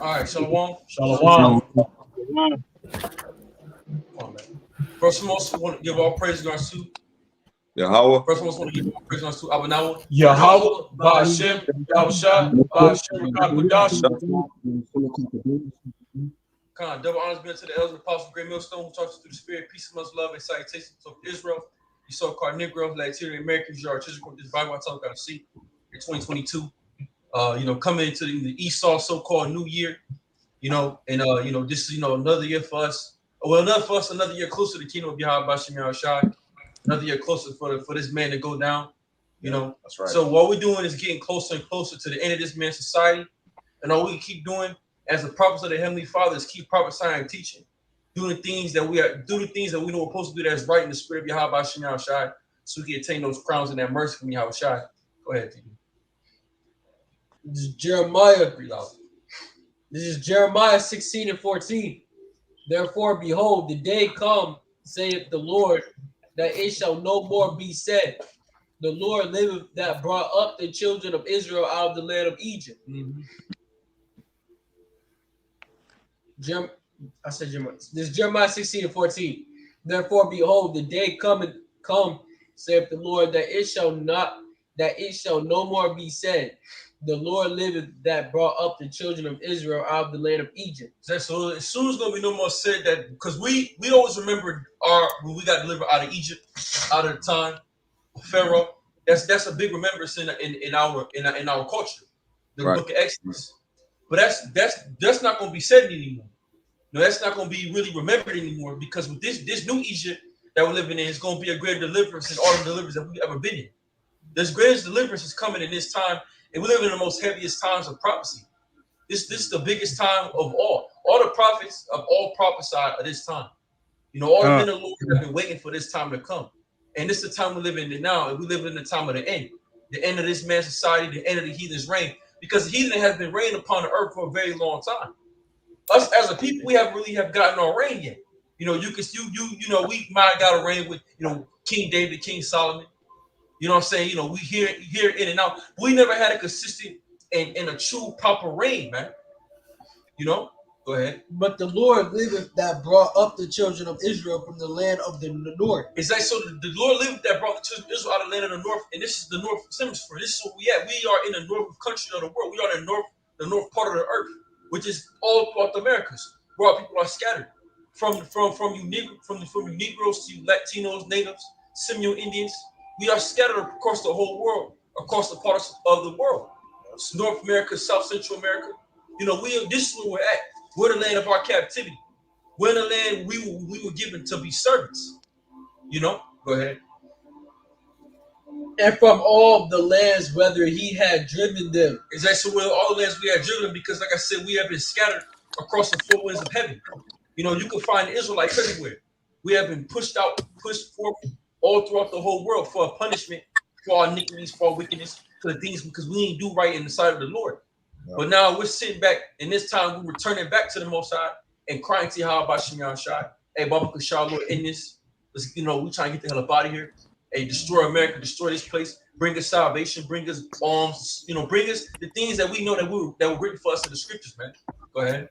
All right, Shalom. Shalom. Come on, man. First and most, we want to give all praise to our suit. Yahweh. First and most, want to give all praise to our suit. Abanawa. Yahweh, Ba'ashem, Yahushua, Ba'ashem, Rakakwadash. Kind of double honors be unto the elders of the apostle, great millstone, who taught us through the spirit, peace, much love, and salutations to Israel. You so-called Negro, Latin Americans, you are artisanal with this Bible. I talk about to see in 2022. Coming into the Esau so-called New Year. This is another year for us. Well, another year closer to the kingdom of Yahweh Bashim Yahushua. Another year closer for this man to go down. That's right. So what we're doing is getting closer and closer to the end of this man's society, and all we can keep doing as the prophets of the Heavenly Father is keep prophesying and teaching, do the things that we know we're supposed to do that's right in the spirit of Yahweh Bashim Yahushua, so we can attain those crowns and that mercy from Yahushua. Go ahead, T. This is Jeremiah. This is Jeremiah 16 and 14. Therefore, behold, the day come, saith the Lord, that it shall no more be said, the Lord liveth that brought up the children of Israel out of the land of Egypt. Mm-hmm. Jeremiah. This is Jeremiah 16 and 14. Therefore, behold, the day come, saith the Lord, that it shall no more be said, the Lord liveth that brought up the children of Israel out of the land of Egypt. So as soon as going to be no more said that, because we always remember when we got delivered out of Egypt, out of the time of Pharaoh. That's a big remembrance in our culture, the Right. book of Exodus. But that's not going to be said anymore. No, that's not going to be really remembered anymore, because with this new Egypt that we're living in is going to be a greater deliverance than all the deliverance that we've ever been in. This greatest deliverance is coming in this time, and we live in the most heaviest times of prophecy. This is the biggest time of all. All the prophets of all prophesied at this time. All the men of the Lord have been waiting for this time to come. And this is the time we live in now, and we live in the time of the end of this man's society, the end of the heathen's reign, because the heathen has been reigning upon the earth for a very long time. Us as a people, we haven't really gotten our reign yet. We might have got a reign with King David, King Solomon. You know what I'm saying? We hear in and out. But we never had a consistent and a true proper reign, man. Go ahead. But the Lord liveth that brought up the children of Israel from the land of the north. It's like, so the Lord liveth that brought the children of Israel out of the land of the north, and this is the north hemisphere. This is where we at. We are in the northern country of the world. We are in the north part of the earth, which is all throughout the Americas, where our people are scattered from you Negroes to you Latinos, natives, Seminole Indians. We are scattered across the whole world, across the parts of the world. North America, South Central America. This is where we're at. We're the land of our captivity. We're the land we were given to be servants. Go ahead. And from all the lands whether he had driven them. Is that so? Well, all the lands we had driven, because like I said, we have been scattered across the four winds of heaven. You can find Israelites everywhere. We have been pushed forth all throughout the whole world for a punishment for our iniquities, for our wickedness, for the things because we didn't do right in the sight of the Lord. Yeah. But now we're sitting back, and this time we're returning back to the Most High and crying to Yahweh Bashim Yahushua. Hey, Baba Kashah, Lord, in this, we trying to get the hell up out of here. Hey, destroy America, destroy this place, bring us salvation, bring us alms, bring us the things that we know that were written for us in the scriptures, man. Go ahead.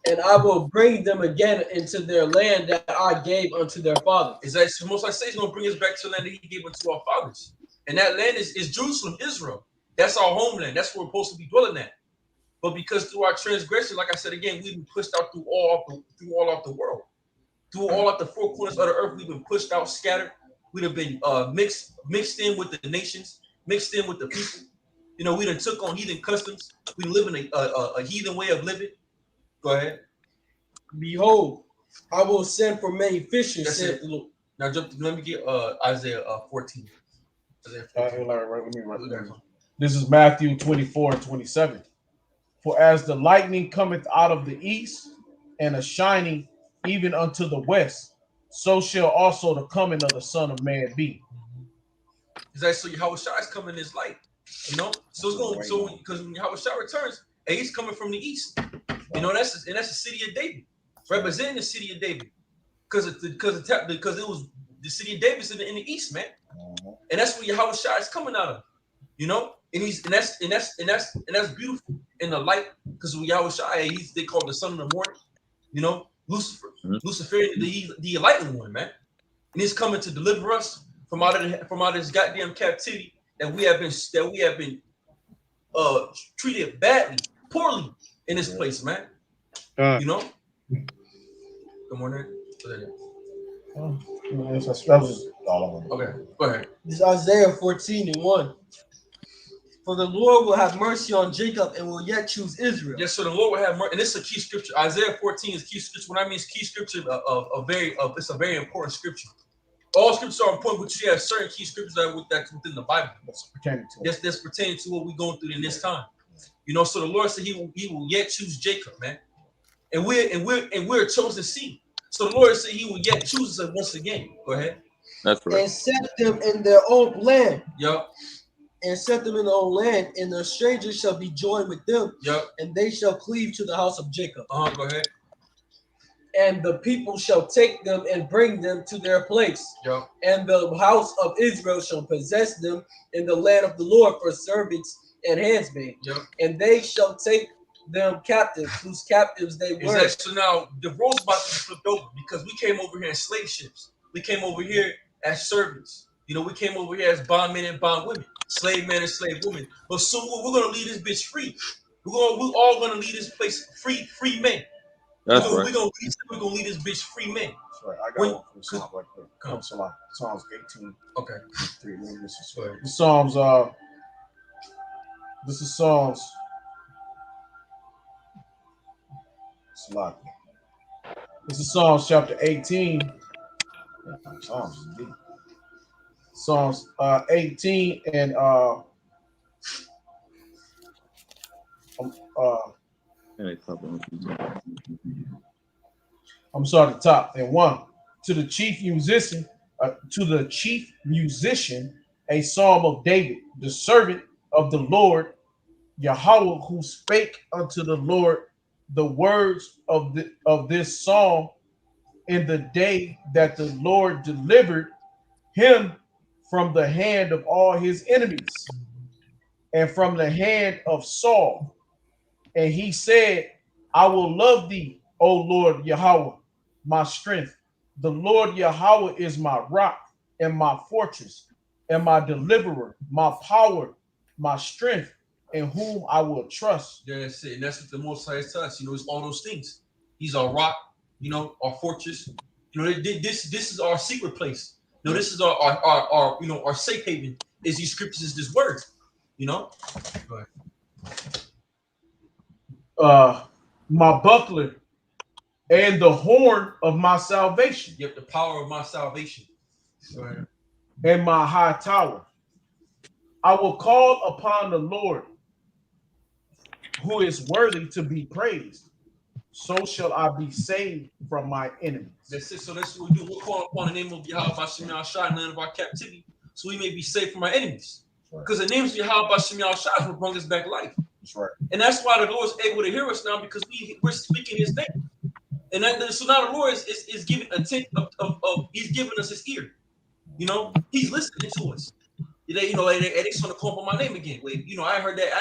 And I will bring them again into their land that I gave unto their fathers. Is that most I say he's going to bring us back to the land that he gave unto our fathers. And that land is Jerusalem, Israel. That's our homeland. That's where we're supposed to be dwelling at. But because through our transgression, like I said again, we've been pushed out through all of the world. Through all of the four corners of the earth, we've been pushed out, scattered. We'd have been mixed in with the nations, mixed in with the people. We done took on heathen customs. We live in a heathen way of living. Go ahead. Behold, I will send for many fishers, said the Lord. Now let me get Isaiah 14. This is Matthew 24 and 27. For as the lightning cometh out of the east, and a shining even unto the west, so shall also the coming of the Son of Man be. Is that so? Yahushua is coming in his light, So it's going. So because when Yahushua returns, and he's coming from the east. That's the city of David, representing the city of David, because it was the city of David's in the east, man, and that's where Yahushua is coming out of, and that's beautiful. in the light, because Yahushua, they call him the son of the morning. You know, Lucifer, Lucifer, the enlightened one, man, and he's coming to deliver us from out of this goddamn captivity that we have been treated badly, poorly in this place, man. You know. Good morning. That was all of them. Okay, go ahead. This is Isaiah 14:1. For the Lord will have mercy on Jacob and will yet choose Israel. Yes, so the Lord will have mercy, and this is a key scripture. Isaiah 14 is key scripture. What I mean is key scripture. It's a very important scripture. All scriptures are important, but you have certain key scriptures that's within the Bible. That's pertaining to what we're going through in this time. You know, so the Lord said He will yet choose Jacob, man, and we're a chosen seed. So the Lord said He will yet choose us once again. Go ahead. That's right. And set them in their own land. Yep. And set them in their own land, and the strangers shall be joined with them. Yep. And they shall cleave to the house of Jacob. Go ahead. And the people shall take them and bring them to their place. Yep. And the house of Israel shall possess them in the land of the Lord for servants and handsmaids. Yep. And they shall take them captives, whose captives they were. Exactly. So now the roles about to be flipped over, because we came over here in slave ships. We came over here as servants. You know, we came over here as bondmen and bondwomen, slave men and slave women. But soon we're gonna leave this bitch free. We're all gonna leave this place free men. That's right. We're gonna leave this bitch free men. That's right. I got one from Psalms right there. Psalms 18. Okay. 3. This is Psalms. This is Psalms chapter 18. Psalms is deep. Psalms 18 and I'm sorry, the top and 1 to the chief musician, a psalm of David, the servant of the Lord, Yahweh, who spake unto the Lord the words of this psalm in the day that the Lord delivered him from the hand of all his enemies and from the hand of Saul. And he said, I will love thee, O Lord Yahweh, my strength. The Lord Yahweh is my rock and my fortress and my deliverer, my power, my strength, in whom I will trust. Yeah, that's it. And that's what the Most High is to us. You know, it's all those things. He's our rock, you know, our fortress. You know, this is our secret place. You know, this is our you know, our safe haven. Is these scriptures, is this word. You know? Go ahead. My buckler and the horn of my salvation. Yep, the power of my salvation. Go ahead. And my high tower. I will call upon the Lord, who is worthy to be praised. So shall I be saved from my enemies. That's it. So that's what we do. We'll call upon the name of Yahweh Bashem Yahushua in the land of our captivity, so we may be saved from our enemies. Because the name of Yahweh Bashem Yahushua is what brought us back life. That's right. And that's why the Lord is able to hear us now, because we're speaking His name. And so now the Lord is giving a tint of He's giving us His ear. You know, He's listening to us. You know, and they're going to call upon my name again. Wait, you know, I ain't heard that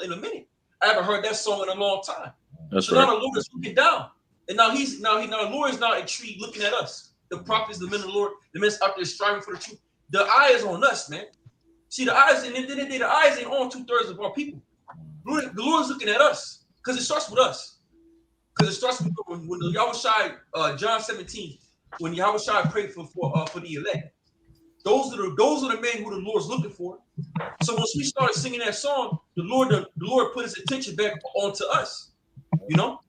in a minute. I haven't heard that song in a long time. That's so right. Now the Lord is looking down, and now the Lord is not intrigued looking at us. The prophets, the men of the Lord, the men out there striving for the truth. The eye is on us, man. See, the eyes, and the eyes ain't on 2/3 of our people. The Lord is looking at us, because it starts with us. Because it starts with when the Yahushua, John 17, when Yahushua prayed for the elect. Those are the men who the Lord's looking for. So once we started singing that song, the Lord put His attention back onto us. You know,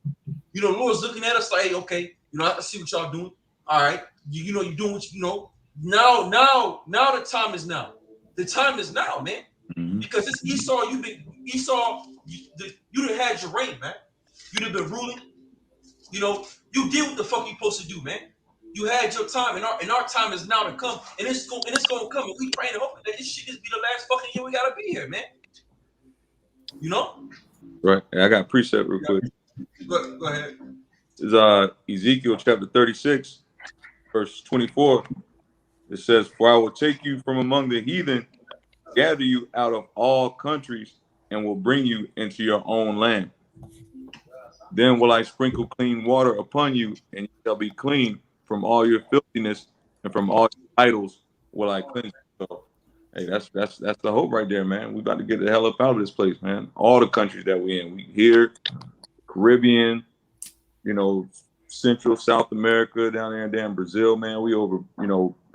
the Lord's looking at us like, hey, okay, you know, I see what y'all doing. All right, you know, you're doing what you know. Now the time is now. The time is now, man. Mm-hmm. Because it's Esau. You done had your reign, man. You done been ruling. You know, you did what the fuck you supposed to do, man. You had your time, and our time is now to come, and it's gonna come. And we praying and hoping that this shit just be the last fucking year we gotta be here, man. You know? Right. I got a precept real quick. Go ahead. It's Ezekiel chapter 36, verse 24. It says, "For I will take you from among the heathen, gather you out of all countries, and will bring you into your own land. Then will I sprinkle clean water upon you, and you shall be clean from all your filthiness, and from all your idols will I cleanse you. So, hey, that's the hope right there, man. We about to get the hell up out of this place, man. All the countries that we in, we here, Caribbean, Central South America, down there in damn Brazil, man. We over,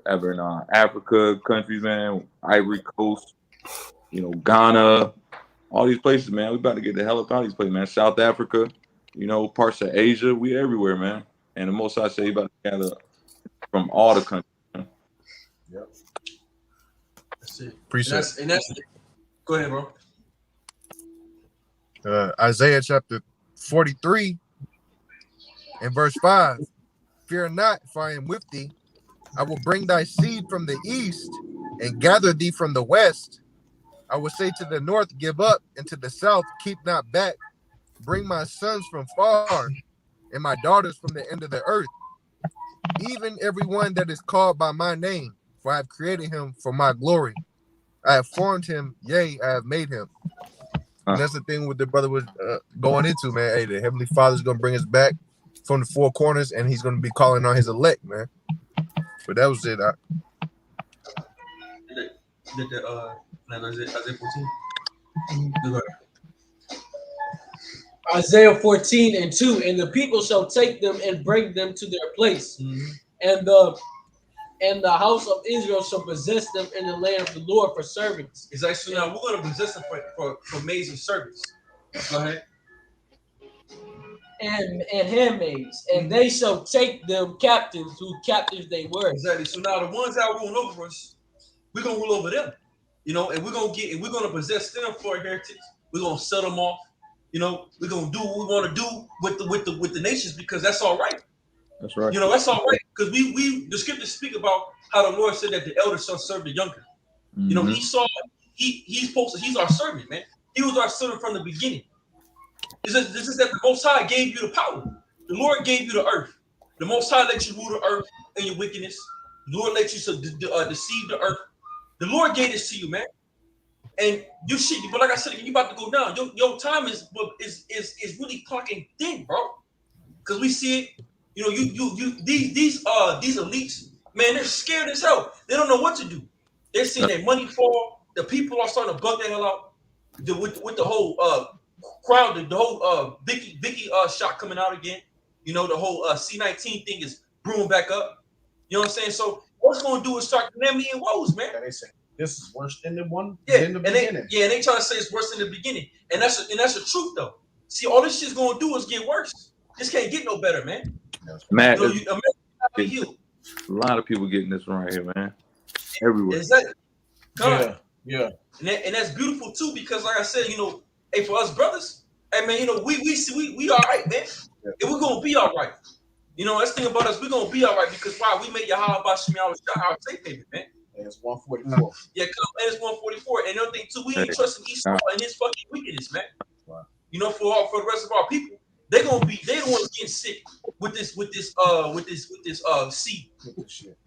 ever in Africa countries, man. Ivory Coast, Ghana, all these places, man. We about to get the hell up out of these places, man. South Africa, parts of Asia, we everywhere, man. And the Most High say he about to gather from all the countries. Man. Yep. That's it. Appreciate And that's it. Go ahead, bro. Isaiah chapter 43 and verse 5. Fear not, for I am with thee. I will bring thy seed from the east and gather thee from the west. I will say to the north, give up, and to the south, keep not back. Bring my sons from far and my daughters from the end of the earth, even everyone that is called by my name, for I have created him for my glory. I have formed him, yea, I have made him. And that's the thing what the brother was going into, man. Hey, the Heavenly Father's going to bring us back from the four corners, and he's going to be calling on his elect, man. But that was it. Isaiah 14. Isaiah 14 and 2, and the people shall take them and bring them to their place, and the house of Israel shall possess them in the land of the Lord for servants. Exactly. So now we're going to possess them for amazing service. Go ahead. And handmaids, and they shall take them captives, whose captives they were. Exactly. So now the ones that are ruling over us, we're gonna rule over them, and we're gonna possess them for a heritage. We're gonna sell them off. We're gonna do what we want to do with the nations because that's all right. That's right. That's all right because the scriptures speak about how the Lord said that the elder shall serve the younger. Mm-hmm. He's our servant, man. He was our servant from the beginning. This is that the Most High gave you the power. The Lord gave you the earth. The Most High let you rule the earth in your wickedness. The Lord let you deceive the earth. The Lord gave this to you, man. And you shit, but like I said, you about to go down. Your time is really clocking thin, bro. Because we see it. These elites, man, they're scared as hell. They don't know what to do. They're seeing their money fall. The people are starting to bug the hell out with the whole crowd, the whole Vicky shot coming out again. The whole C-19 thing is brewing back up. You know what I'm saying? So what's going to do is start calamity and woes, man. Yeah, they say this is worse than the one in the beginning. And they trying to say it's worse than the beginning, and that's the truth though. See, all this shit's going to do is get worse. This can't get no better, man. Matt, America not be healed. a lot of people getting this one right here, man. Everywhere. Exactly. Yeah. And that's beautiful too, because like I said, hey, for us brothers, hey man, we all right, man. Yeah. And we're gonna be all right. That's the thing about us, we're gonna be all right because why? We made Yahweh Bashim our safe haven, man. And it's 144. Yeah, and it's 144. And another thing too, we ain't trusting Esau and his fucking wickedness, man. Wow. For the rest of our people, they the ones getting sick with this seed. Shit.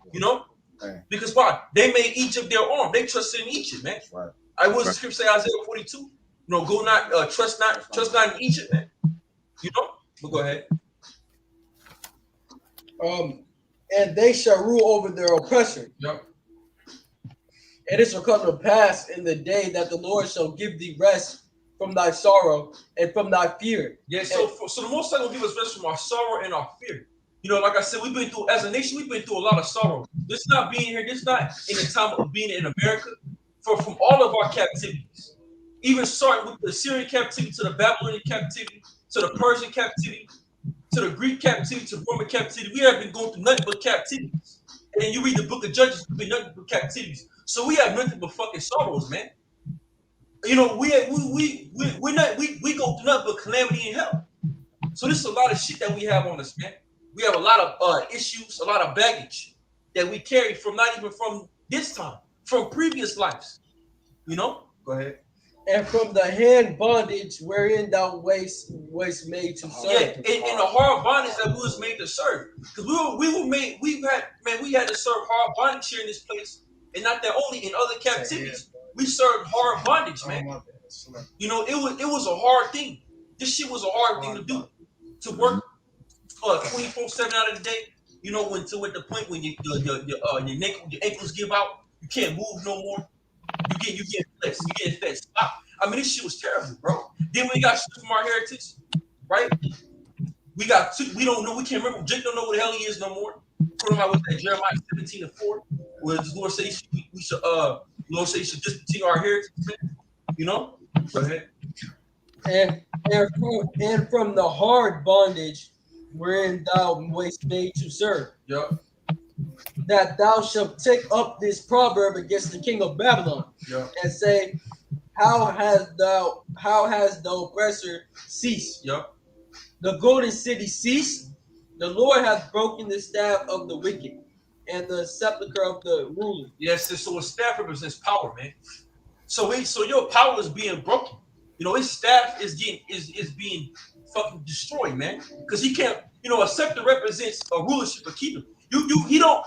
Right. Because why? They made Egypt their arm. They trusted in Egypt, man. Right. I was the scripture say Isaiah 42. Go not trust not in Egypt, man. But go ahead. And they shall rule over their oppressor. Yep. And it shall come to pass in the day that the Lord shall give thee rest from thy sorrow and from thy fear. Yeah, so the Most High will give us rest from our sorrow and our fear. Like I said, we've been through, as a nation, we've been through a lot of sorrow. This not being here, this not in the time of being in America, from all of our captivities. Even starting with the Syrian captivity to the Babylonian captivity, to the Persian captivity, to the Greek captivity, to the Roman captivity. We have been going through nothing but captivities. And then you read the book of Judges, we've been nothing but captivities. So we have nothing but fucking sorrows, man. We go through nothing but calamity and hell. So this is a lot of shit that we have on us, man. We have a lot of issues, a lot of baggage that we carry from not even from this time, from previous lives. Go ahead. And from the hand bondage wherein thou wast made to serve. Yeah, and the hard bondage that we was made to serve. Because we had to serve hard bondage here in this place. And not that only in other captivities. We served hard bondage, man. You know, it was a hard thing. This shit was a hard thing to do. To work 24/7 out of the day. You know, when to at the point when your ankles give out, you can't move no more. You get fed. You get fed. Stop. I mean, this shit was terrible, bro. Then we got shit from our heritage, right? We got two. We don't know. We can't remember. Jake don't know what the hell he is no more. Put him out with that Jeremiah 17:4, where the Lord says we should Lord says you should discontinue our heritage. You know. Go ahead. And from the hard bondage wherein thou wast made to serve, Yep. that thou shalt take up this proverb against the king of Babylon, Yep. and say, how has the oppressor ceased? Yep. The golden city ceased. The Lord hath broken the staff of the wicked, and the sepulchre of the ruler. Yes. So a staff represents power, man. So your power is being broken. You know, his staff is being fucking destroyed, man. Because he can't. You know, a scepter represents a rulership of kingdom. He don't.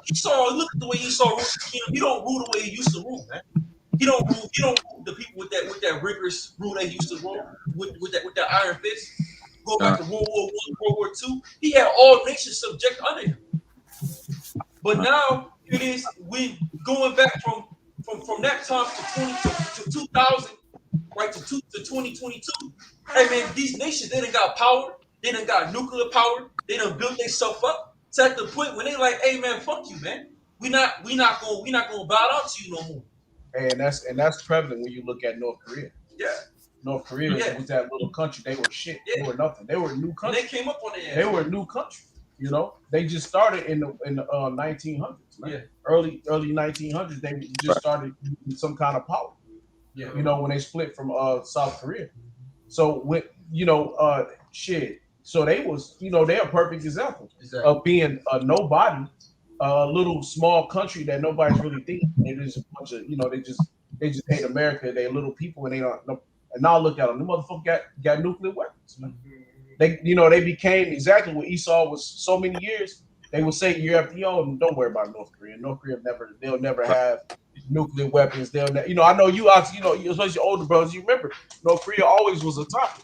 Look at the way he saw rule the kingdom. He don't rule the way he used to rule, man. He don't rule the people with that rigorous rule they used to rule with that iron fist. Go back to World War I, World War II. He had all nations subject under him. But now it is we going back from that time to 2000, right to 2022. Hey man, these nations they done got power. They done got nuclear power. They done built themselves up. It's at the point when they like, hey man, fuck you, man. We not gonna bow down to you no more. And that's prevalent when you look at North Korea. Yeah. North Korea was that little country. They were shit. Yeah. They were nothing. They were a new And country. they came up on their They ass. were a new country. You know, they just started in the 1900s. Man. Yeah. Early 1900s. They just started with some kind of power. Yeah. You know, when they split from South Korea. So with shit. So they was, they're a perfect example Exactly. of being a nobody, a little small country that nobody's really thinking. They're just a bunch of, they just hate America. They're little people, and they don't. And now look at them. The motherfucker got nuclear weapons. Man. They became exactly what Esau was so many years. They would say year after year, oh, don't worry about North Korea. North Korea they'll never have nuclear weapons. I know you, especially older brothers, you remember North Korea always was a topic.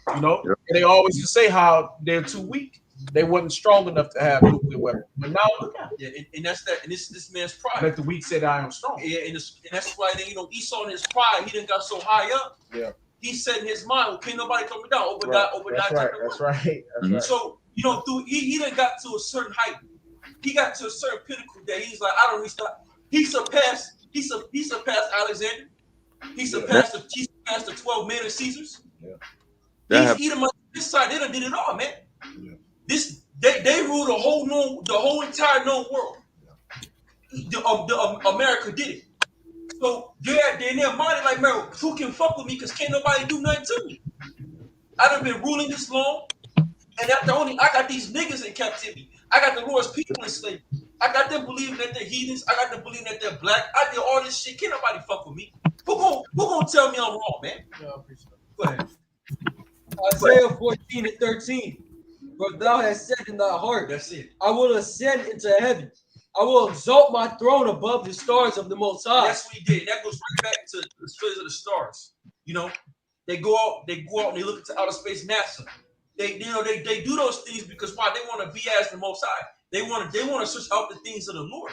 And they always just say how they're too weak. They wasn't strong enough to have nuclear weapons. But now look at it. Yeah, and that's that. And this man's pride. Let the weak say that I am strong. Yeah, and that's why Esau in his pride, he didn't got so high up. Yeah. He said in his mind, well, can't nobody come me down. Obadiah. That's right. So he done got to a certain height. He got to a certain pinnacle that he's like, I don't really stop. He surpassed Alexander. He surpassed the 12 men of Caesars. Yeah. He's Edom on this side. They done did it all, man. Yeah. They rule the whole entire known world. America did it. So they're in their mind like, man, who can fuck with me? Because can't nobody do nothing to me. I done been ruling this long, and I got these niggas in captivity. I got the Lord's people in slavery. I got them believing that they're heathens. I got them believing that they're black. I did all this shit. Can't nobody fuck with me. Who gonna tell me I'm wrong, man? Go ahead. Isaiah 14:13. But thou hast said in thy heart, That's it. I will ascend into heaven. I will exalt my throne above the stars of the Most High. That's what he did. That goes right back to the stories of the stars. They go out and they look into outer space, NASA. They do those things because why? They want to be as the Most High. They want to search out the things of the Lord.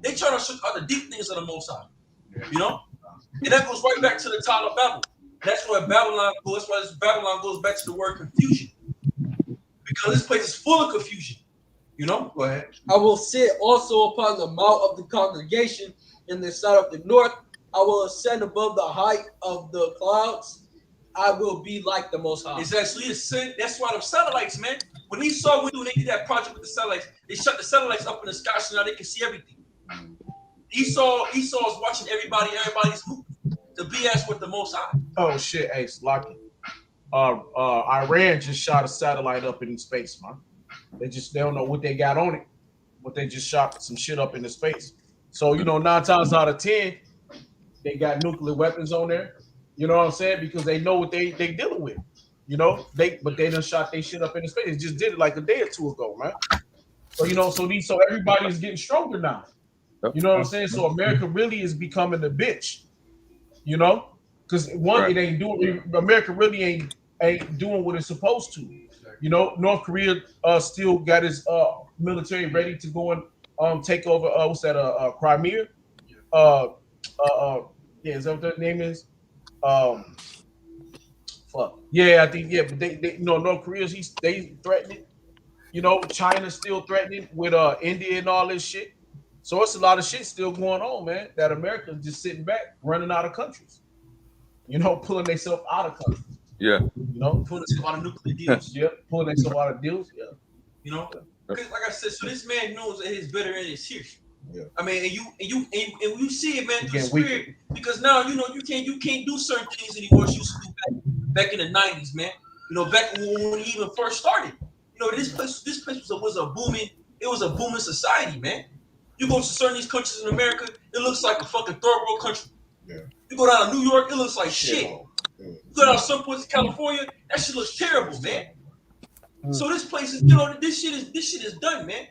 They try to search out the deep things of the Most High. And that goes right back to the Tower of Babel. That's where Babylon goes. That's why Babylon goes back to the word confusion. Because this place is full of confusion. Go ahead. I will sit also upon the mount of the congregation in the side of the north. I will ascend above the height of the clouds. I will be like the Most High. It's actually that's why them satellites, man. When Esau went through and they did that project with the satellites, they shut the satellites up in the sky so now they can see everything. Esau is watching everybody's movement to be as with the Most High. Oh shit, hey, Slocky. Iran just shot a satellite up in space, man. They don't know what they got on it, but they just shot some shit up into space. So 9 times out of 10, they got nuclear weapons on there. You know what I'm saying? Because they know what they dealing with. But they done shot their shit up into space. They just did it like a day or two ago, man. So everybody is getting stronger now. You know what I'm saying? So America really is becoming a bitch. Because one, Right. it ain't doing. America really ain't doing what it's supposed to. You know, North Korea still got its military ready to go and take over. What's that? Crimea. Yeah, is that what their name is? Fuck. Yeah, I think but they you know, North Korea's they threatening. You know, China's still threatening with India and all this shit. So it's a lot of shit still going on, man. That America's just sitting back, running out of countries. You know, pulling themselves out of countries. Yeah. You know, Pulling us out of nuclear deals. yeah, pulling themselves out of deals. Yeah. You know, because like I said, so this man knows that his better end is here. Yeah. I mean, and you see it, man, through the Getting weaker. spirit. Because now you know you can't do certain things anymore as you used to do back in the '90s, man. You know, back when we even first started. You know, this place was a booming society, man. You go to certain these countries in America, it looks like a fucking third world country. Yeah. You go down to New York, it looks like shit. Yeah. You go down to some parts of California, that shit looks terrible, man. So this place is, you know, this shit is done, man.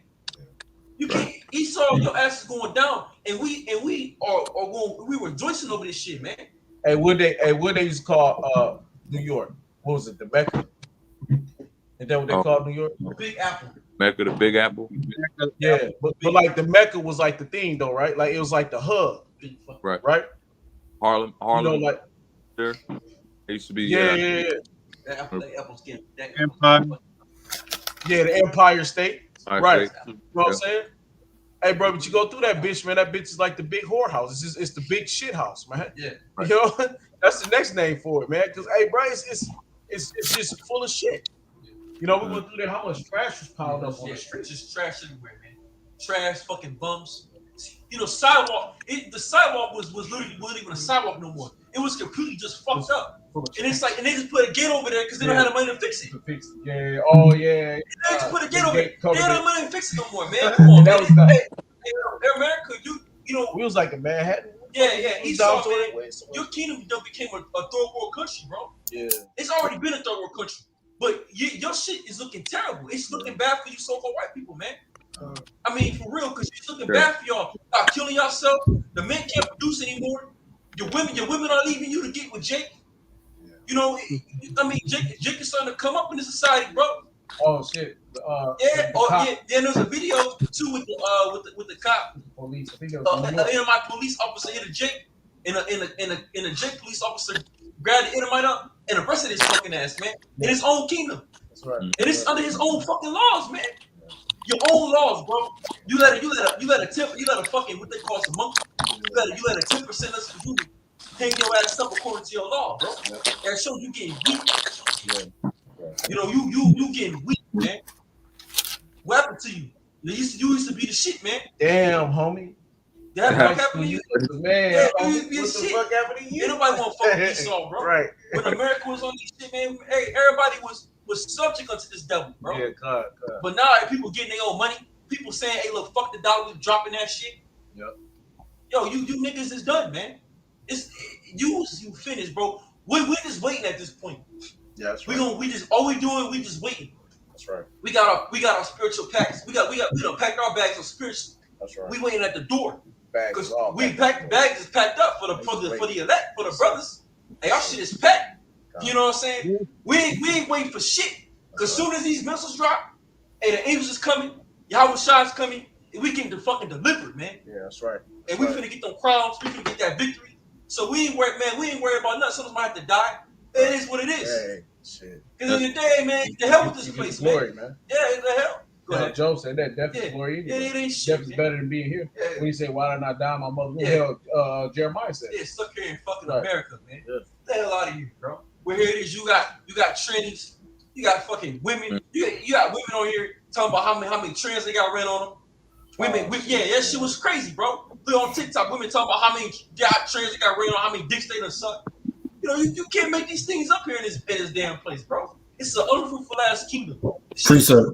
You can't. He saw your asses going down, and we are going. We rejoicing over this shit, man. Hey, what they used to call New York? What was it? The Mecca? Is that what they called New York? Big Apple. Mecca, the Big Apple. Yeah, but like the Mecca was like the thing though, right? Like it was like the hub, Right. right? Harlem. You know, like There. It used to be. yeah. That Apple skin. That Empire. Yeah, the Empire State. All Right. State. You know what I'm saying? Hey, bro, but you go through that bitch, man. That bitch is like the big whorehouse. It's the big shit house, man. Yeah. You know, that's the next name for it, man. Because hey, bro, it's just full of shit. You know, we went through there. How much trash was piled up on Yeah, the streets? just trash everywhere, man. Trash, fucking bums. You know, sidewalk. The sidewalk was literally wasn't even a sidewalk no more. It was completely just fucked up. Full of And it's like, and they just put a gate over there because they don't have the money to fix it. Yeah. Oh yeah. They just put a gate over there. They covered don't have it. money to fix it no more, man. Come on, That man. was the- Hey, America, you know, We was like in Manhattan. yeah. We Esau, down to man. it way, so- Your kingdom done became a third world country, bro. Yeah. It's already been a third world country, but your shit is looking terrible. It's looking bad for you so-called white people, man. I mean, for real, because it's looking bad for y'all. Y'all killing yourself. The men can't produce anymore. Your women are leaving you to get with Jake. You know, I mean, Jake is starting to come up in the society, bro. Oh shit. Yeah. Then there's a video too with the cop. Police. I think it was New York. My police officer hit a Jake, and a Jake police officer grabbed the Edomite up and arrested his fucking ass, man, in his own kingdom. That's right. And it's under his own fucking laws, man. Your own laws, bro. You let a fucking what they call some monkey. You let a 10% us for you hang your ass up according to your law, bro. That shows you getting weak. Yeah. You know, you getting weak, man. What happened to you? You used to be the shit, man. Damn, homie. That fuck happened to you? Man, Yeah, what you be the a shit. fuck happened to you? Ain't nobody want to fuck with Esau, bro. Right. When America was on this shit, man, hey, everybody was subject unto this devil, bro. Yeah, God. But now people getting their own money. People saying, hey, look, fuck the dollar, we dropping that shit. Yep. Yo, you niggas is done, man. You finished, bro. We just waiting at this point. Yeah, that's We right. we just waiting. That's right. We got our spiritual packs. We done packed our bags of spiritual. That's right. We waiting at the door. Bags Because all we back. packed bags is packed up for the elect, for the brothers. Hey, our shit is packed. You know what I'm saying? We ain't waiting for shit. Because soon as these missiles drop, hey, the angels is coming, Yahweh Shah is coming, and we getting fucking delivered, man. Yeah, that's right. And we finna get them crowns, we finna get that victory. So we ain't worried, man. We ain't worried about nothing. Someone might have to die. It is what it is. Hey, shit. Because in the day, man, the hell with this You get place, the glory, man. man. Yeah, the hell. Go Yeah, ahead. Joe said that death is Yeah. glory. Yeah, Anyway. it ain't shit, Death is man. better than being here. Yeah. When you say, why did I die in my mother's womb? Yeah. Hell, Jeremiah said. Yeah, stuck here in fucking Right. America, man. Yeah. Get the hell out of here, bro. Where here it is, you got trannies, you got fucking women, you got women on here talking about how many trans they got ran on them. Women, that shit was crazy, bro. Look on TikTok, women talking about how many trans they got ran on, how many dicks they done sucked. You know, you can't make these things up here in this damn place, bro. It's an unfruitful ass kingdom. Precept.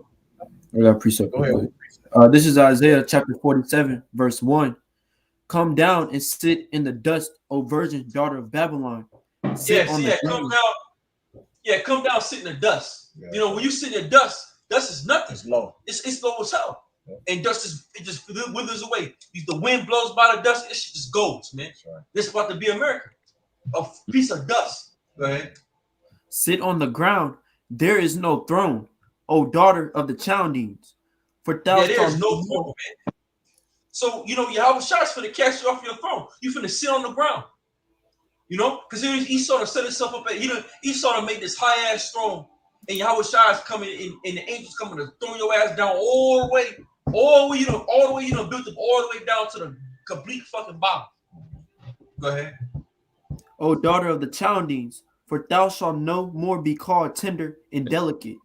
I got precept. Go ahead. This is Isaiah chapter 47, verse 1. Come down and sit in the dust, O virgin daughter of Babylon. Sit on the come ground. down. Yeah, come down, sit in the dust. Yeah. You know, when you sit in the dust is nothing. It's low. It's low as hell. Yeah. And dust just withers away. The wind blows by the dust, it shit just goes, man. That's right. This is about to be America. a piece of dust. Go ahead. Sit on the ground. There is no throne, O daughter of the Chaldeans. For thou Yeah, there's shalt no throne, man. So, Yahweh Shai's finna cast you off your throne. You finna sit on the ground. Because Esau to set himself up. Esau to make this high ass throne, and Yahweh Shai's coming in, and the angels coming to throw your ass down all the way, built them all the way down to the complete fucking bottom. Go ahead. O daughter of the Chaldeans, for thou shalt no more be called tender and delicate.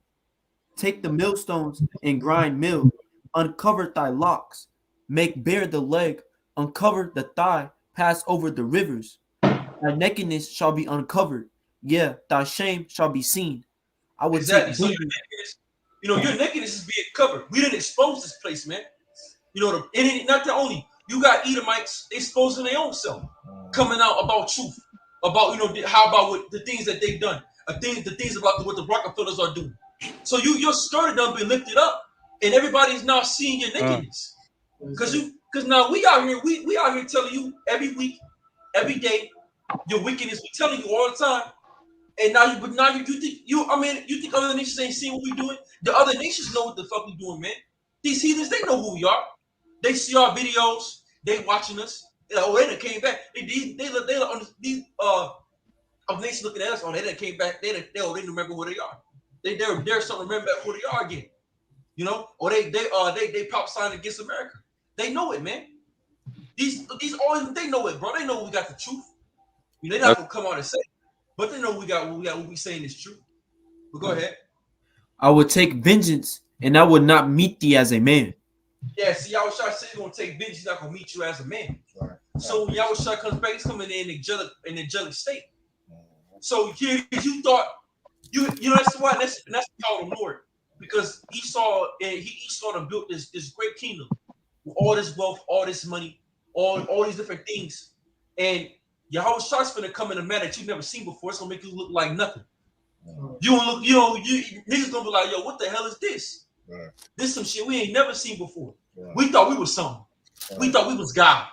Take the millstones and grind mill, uncover thy locks, make bare the leg, uncover the thigh, pass over the rivers. Thy nakedness shall be uncovered, yeah, thy shame shall be seen. I will Exactly. take So your nakedness is being covered. We didn't expose this place, man. And not the only you got Edomites exposing their own self, coming out about truth, about how about what the things that they've done, the things about what the Rockefellers are doing. So your skirt done been lifted up, and everybody's now seeing your nakedness. Because now we out here telling you every week, every day, your wickedness. We telling you all the time. And now you think other nations ain't seeing what we doing? The other nations know what the fuck we doing, man. These heathens, they know who we are. They see our videos. They watching us. They done came back. These other nations looking at us. They done came back. They remember who they are. They're starting to remember who they are again. Or they pop sign against America. They know it, man. These always they know it, bro. They know we got the truth. They're not gonna come out and say it, but they know what we saying is true. But go ahead. I will take vengeance, and I will not meet thee as a man. Yeah, see, Yahweh Shai said he's gonna take vengeance, he's not gonna meet you as a man. Right. So when Yahweh Shai comes back, he's coming in an angelic state. So here you thought that's why that's called the Lord. Because Esau done built this great kingdom with all this wealth, all this money, all these different things. And Yahweh Shai's gonna come in a manner that you've never seen before. It's gonna make you look like nothing. You niggas gonna be like, yo, what the hell is this? Right. This some shit we ain't never seen before. Right. We thought we was something. Right. We thought we was God.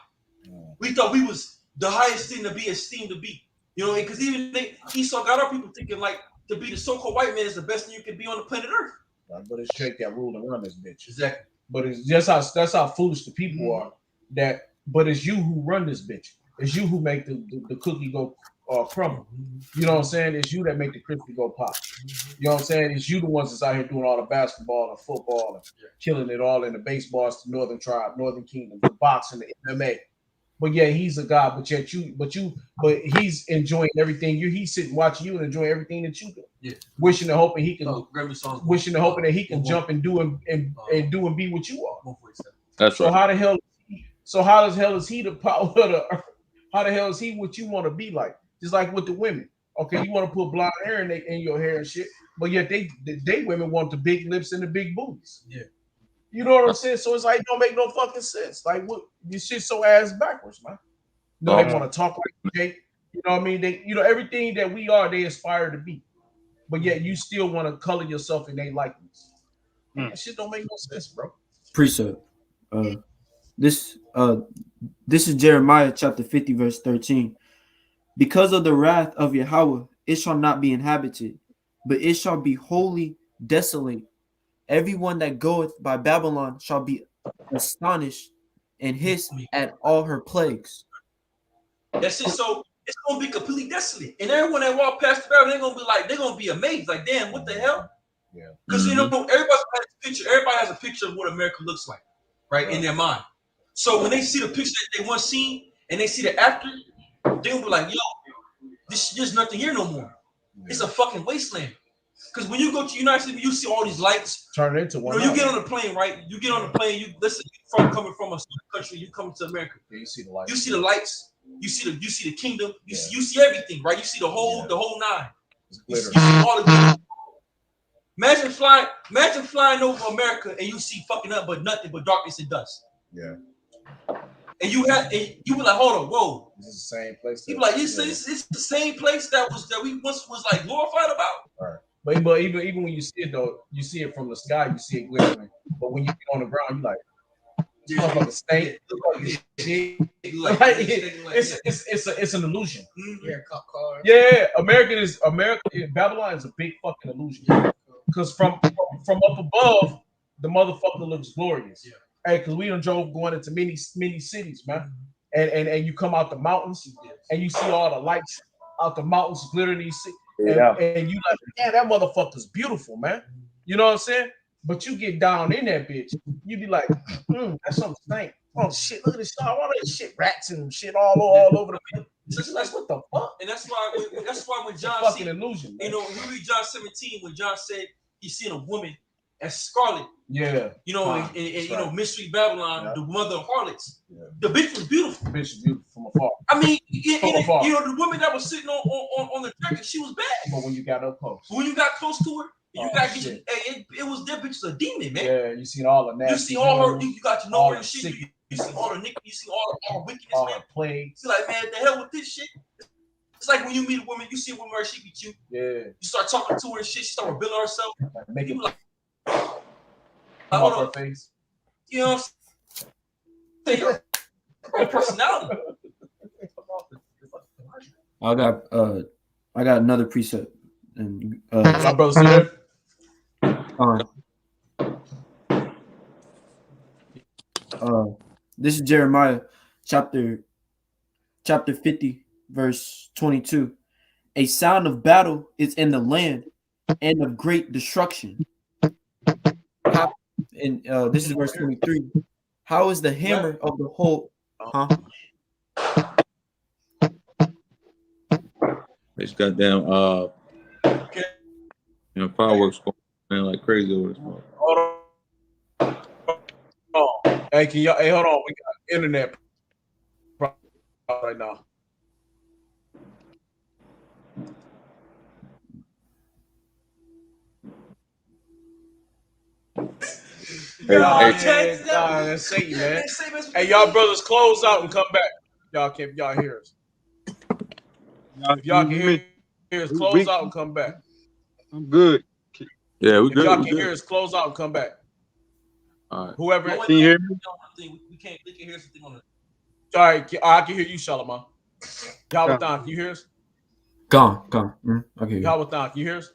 Right. We thought we was the highest thing to be esteemed to be. Because even Esau got our people thinking like to be the so-called white man is the best thing you can be on the planet Earth. Right, but it's straight that rule and run this bitch. Exactly. But it's just that's how foolish the people are. But it's you who run this bitch. It's you who make the cookie go crumble. You know what I'm saying? It's you that make the crispy go pop. You know what I'm saying? It's you the ones that's out here doing all the basketball and football and killing it all in the baseballs, the Northern Tribe, Northern Kingdom, the boxing, the MMA. But yeah, he's a god. But he's enjoying everything. He's sitting watching you and enjoying everything that you do. Yeah. Wishing and hoping he can. Wishing and hoping that he can jump and do and do and be what you are. That's right. So how the hell? So how the hell is he the power of the earth? How the hell is he what you want to be like? Just like with the women. Okay, you want to put blonde hair in your hair and shit, but yet they women want the big lips and the big booties. Yeah. You know what I'm saying? So it's like, it don't make no fucking sense. Like, what this shit so ass backwards, man. They want to talk like Jake. You know what I mean? They, everything that we are, they aspire to be. But yet you still want to color yourself in their likeness. That shit don't make no sense, bro. Precept. This is Jeremiah chapter 50, verse 13. Because of the wrath of Yahweh, it shall not be inhabited, but it shall be wholly desolate. Everyone that goeth by Babylon shall be astonished and hiss at all her plagues. That's it. So it's gonna be completely desolate, and everyone that walk past the Babylon, they're gonna be amazed. Like, damn, what the hell? Yeah. Because everybody has a picture of what America looks like, right, in their mind. So when they see the picture that they once seen, and they see the after, they'll be like, yo, there's nothing here no more. Yeah. It's a fucking wasteland. Because when you go to the United States, you see all these lights. Turn it into one. You get on the plane, right? You get on the plane. You listen. Coming from a country, you come to America. Yeah, you see the lights. You see the lights. You see the kingdom. You see everything, right? You see the whole nine. You see all the imagine flying over America and you see fucking nothing but darkness and dust. Yeah. And you were like, hold on, whoa. This is the same place. You be like, it's the same place that we once was like glorified about. All right. But even when you see it though, you see it from the sky, you see it glittering. But when you get on the ground, you like, This motherfucker stink. Look like shit. Like, it's an illusion. Yeah, cop car. Yeah, Babylon is a big fucking illusion. Because from up above, the motherfucker looks glorious. Yeah. Hey, because we done drove going into many cities, man. And you come out the mountains and you see all the lights out the mountains glittering these cities. And you like, yeah, that motherfucker's beautiful, man. You know what I'm saying? But you get down in that bitch, you be like, that's something stink. Oh shit, look at this shit, all that shit, rats and shit all over the place. Just like, what the fuck? And that's why when John fucking said, illusion, man. you know, you read John 17 when John said he seen a woman as scarlet. Yeah. You know, and you know, Mystery Babylon, the mother of harlots. Yeah. The bitch was beautiful. The bitch is beautiful from afar. I mean, From afar. you know, the woman that was sitting on the jacket, she was bad. But when you got up close. When you got close to her, you got to shit. it was that bitch was a demon, man. Yeah, you seen all the nasty. You see all her, you got to know all her and the shit. sick- You see all the nigga, you see all the wickedness, all man. the plagues. You like, man, the hell with this shit. It's like when you meet a woman, you see a woman where she be cute. Yeah. You start talking to her and shit, she start revealing herself. Like, make it You like, come hold off on. her face. You know what I'm saying? Her personality. I got another preset. And My brother's here. this is Jeremiah chapter 50, verse 22. A sound of battle is in the land and of great destruction. And this is verse 23. How is the hammer of the whole? It's goddamn you know, fireworks going man like crazy over this month. Hold on. Hey, can y'all? Hey, hold on. We got internet right now. That's Satan, man. Hey, y'all brothers, close out and come back. Y'all hear us? If y'all can hear us, close out and come back. I'm good. Yeah, we If good. y'all We can hear good. us, close out and come back. All right. Whoever. Can you hear me? We can hear something on it. All right, I can hear you, Shalaman. Yawathan, can you hear us? Gone. Okay. Yawathan, can you hear us?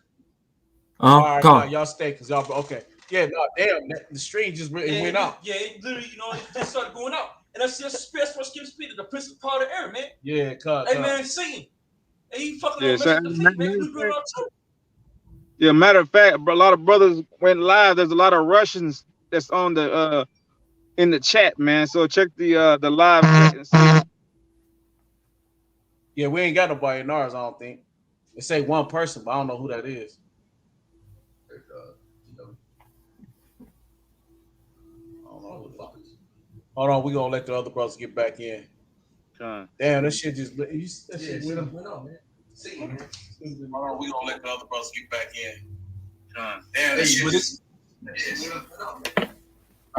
All right, gone. y'all stay, cause y'all okay. Yeah, no, damn, the stream just went out. Yeah, it literally, you know, it just started going out. And that's just for skip speed, the principal of the air, man. Yeah, cuz. Hey, man, singing. And he fucking Yeah, on so- the feet, man. We doing it all too. Yeah, matter of fact, a lot of brothers went live. There's a lot of Russians that's on the in the chat, man. So check the live chat and see. Yeah, we ain't got nobody in ours, I don't think. It say one person, but I don't know who that is. Hold on, we gonna let the other brothers get back in. Damn, that shit just that shit went up. Went out, man. Singing, man. Hold on, we gonna let the other brothers get back in. Damn, Hey, that shit but just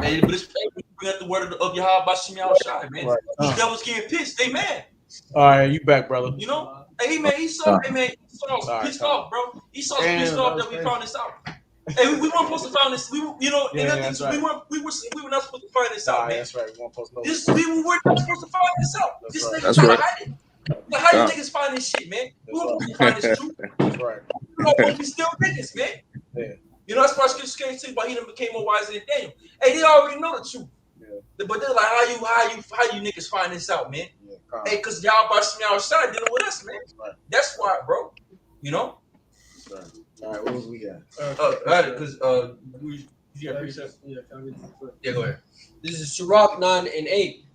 Hey, but it's we bring out the word of Yahweh Bashem Yahushai, man. Right. These devils getting pissed. They mad. all right, you back, brother. You know? Hey, man, Esau Sorry, pissed sorry. off, bro. Esau's Damn, pissed that off was that we crazy. found this out. Hey, we weren't supposed to find this. We were, you know, Yeah, and that's nothing, right. we were not supposed to find this Nah, out, man. that's right. We won't post no. We were not supposed to find this out. That's This right. nigga That's trying right. to hide it. Like, how Yeah. you niggas find this shit, man? We That's weren't right. supposed to find this truth. That's right. We're not supposed to be still niggas, man. Yeah. You know, that's why Scripture can't say about he done became more wiser than Daniel. Hey, they already know the truth. Yeah. But they're like, how you niggas find this out, man? Yeah, calm. Hey, cause y'all Bashem Yahushai dealing with us, man. Right. That's why, bro. You know? That's right. All right, what was we at? Because yeah, go ahead. This is Sirach 9 and 8.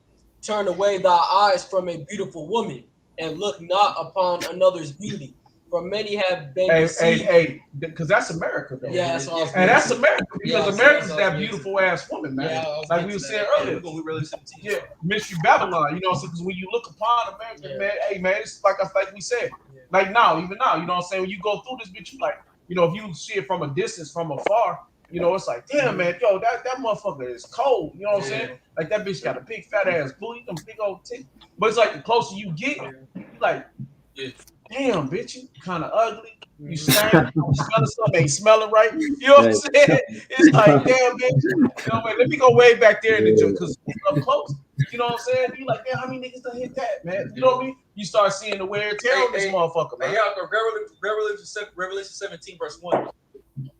Turn away thy eyes from a beautiful woman, and look not upon another's beauty. For many have been deceived. Because that's America, though. Yeah, that's all. And that's America because Yeah, America's that's that all. beautiful ass woman, man. Yeah, I was like getting we were to saying that. earlier. We really 17. Yeah, Mystery Babylon, you know what I'm saying? Because when you look upon America, Yeah. man, hey, man, it's like we said. Yeah. Like now, even now, you know what I'm saying? When you go through this bitch, you like, you know, if you see it from a distance, from afar, you know, it's like, damn, man, yo, that motherfucker is cold. You know what I'm saying? Like that bitch got a big fat ass booty, them big old titties. But it's like the closer you get, you like, Yeah. damn, bitch, you kind of ugly. You smelling something, ain't smelling right. You know what I'm saying? It's like, damn, man. You know, man, let me go way back there in the joint because up close. You know what I'm saying? You like, man, how many niggas done hit that, man? You know what I mean? You start seeing the wear and tear on this motherfucker, man. Hey, y'all go Revelation 17 verse 1.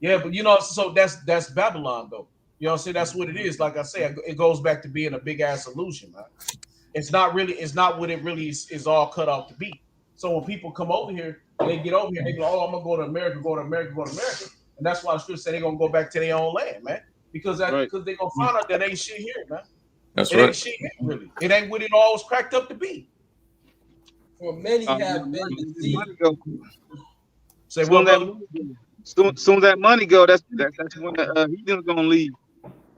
Yeah, but you know, so that's Babylon though. You know what I'm saying? That's what it is. Like I said, it goes back to being a big ass illusion, man. It's not what it really is all cut off to be. So when people come over here, they get over here, they go, oh, I'm gonna go to America, and that's why the scripture say they're gonna go back to their own land, man. Because they're gonna find out that ain't shit here, man. That's it right. Ain't shit here, really. It ain't what it all was cracked up to be. For many have been deceived. Say what, brother? Soon that money go, that's when the heathen's gonna leave.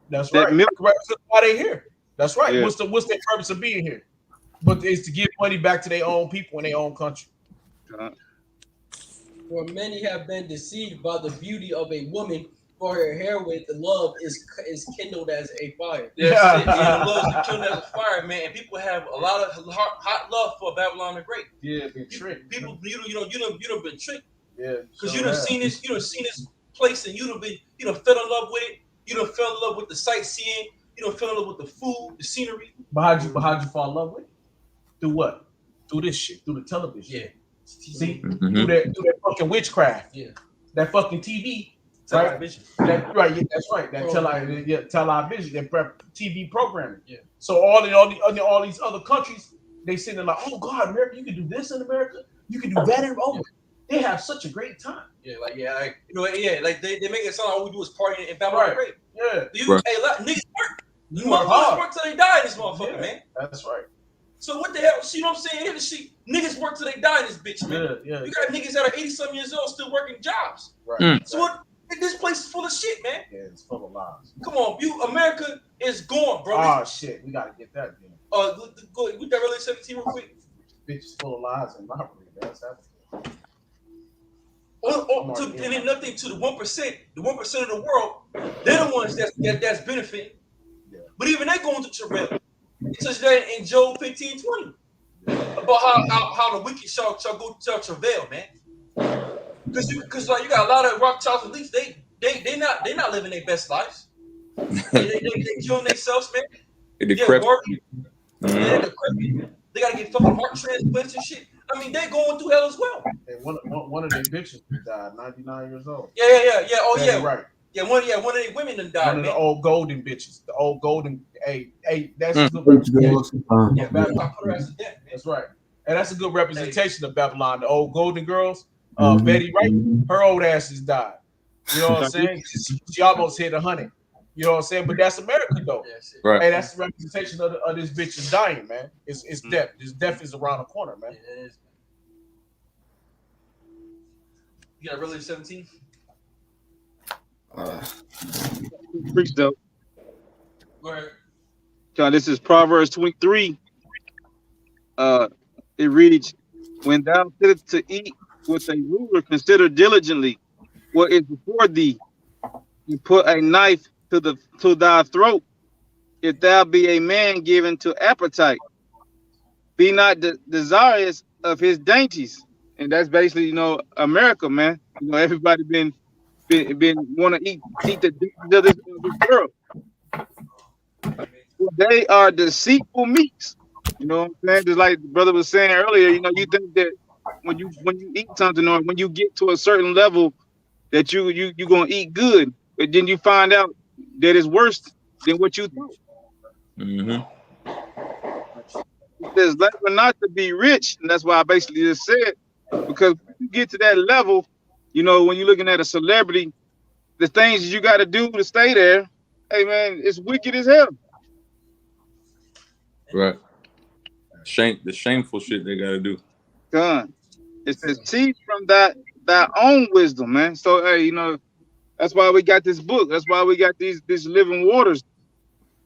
That's that right. That's why they here. That's right. Yeah. What's their purpose of being here? But it's to give money back to their own people in their own country. For many have been deceived by the beauty of a woman, for her hair with the love is kindled as a fire. That's it. Yeah, the love is kindled as a fire, man. And people have a lot of hot love for Babylon the Great. Yeah, been tricked. People, you done been tricked. Yeah, because you done seen this place, and you done fell in love with it. You done fell in love with the sightseeing. You done fell in love with the food, the scenery. But how'd you fall in love with it? Through what? Through this shit. Through the television. Yeah. See, through that fucking witchcraft. Yeah. That fucking TV. Television. Right. Yeah, that's right. That television, that TV programming. Yeah. So all these other countries, they sitting there like, oh God, America, you can do this in America. You can do that in Rome. Yeah. They have such a great time. Yeah, like they make it sound like all we do is partying in Babylon the Great. Yeah. Niggas work. You motherfuckers work till they die in this motherfucker, man. That's right. So what the hell? You know what I'm saying? Here the shit. Niggas work till they die in this bitch, man. Yeah. You got niggas that are 80-something years old still working jobs. Right. So what? This place is full of shit, man. Yeah, it's full of lies. Come on, America is gone, bro. Oh shit, we gotta get that then. Go with that Revelation 17 real quick. Bitch is full of lies and robbery. That's happening. And then nothing to the 1%. The 1% of the world, they're the ones that's benefiting. Yeah. But even they going to travail. It says that in Job 15:20 about how the wicked shall travail, man. Because like you got a lot of Rothschilds and elites, they not living their best lives. they killing themselves, man. They decrepit. They gotta get fucking heart transplants and shit. I mean, they going through hell as well. Hey, one of their bitches died, 99 years old. Yeah. Oh yeah, right. Yeah, one of their women done died. One of the old golden bitches. The old golden. Hey, that's a good. Yeah, Babylon put her as a death. That's right, and that's a good representation of Babylon. The old golden girls. Betty Wright, her old ass has died. You know what I'm saying? She almost hit 100. You know what I'm saying? But that's America though. Right. Hey, that's the representation of this bitch is dying, man. It's death. This death is around the corner, man. It is. You got really 17? Preach though. Go ahead. John, this is Proverbs 23. It reads, when thou sittest to eat with a ruler, consider diligently what is before thee. You put a knife to thy throat, if thou be a man given to appetite. Be not desirous of his dainties. And that's basically, America, man. Everybody been want to eat the dainties of this world. They are deceitful meats. You know what I'm saying? Just like the brother was saying earlier, you think that when you eat something or when you get to a certain level that you're gonna eat good, but then you find out that it's worse than what you thought. Mm-hmm. It says labor not to be rich, and that's why I basically just said, because when you get to that level, when you're looking at a celebrity, the things you got to do to stay there, hey man, it's wicked as hell. Right. The shameful shit they gotta do. Done. It says teach from thy own wisdom, man. So hey, that's why we got this book. That's why we got these living waters,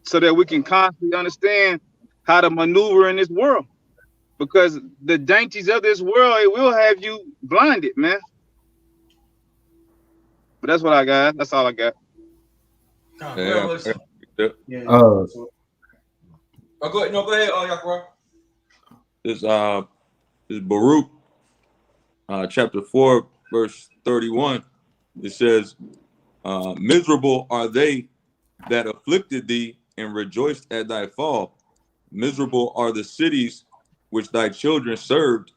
so that we can constantly understand how to maneuver in this world. Because the dainties of this world, it will have you blinded, man. But that's what I got. That's all I got. Go ahead. Go ahead, Yakura. This Baruch, chapter 4, verse 31, it says, miserable are they that afflicted thee and rejoiced at thy fall. Miserable are the cities which thy children served.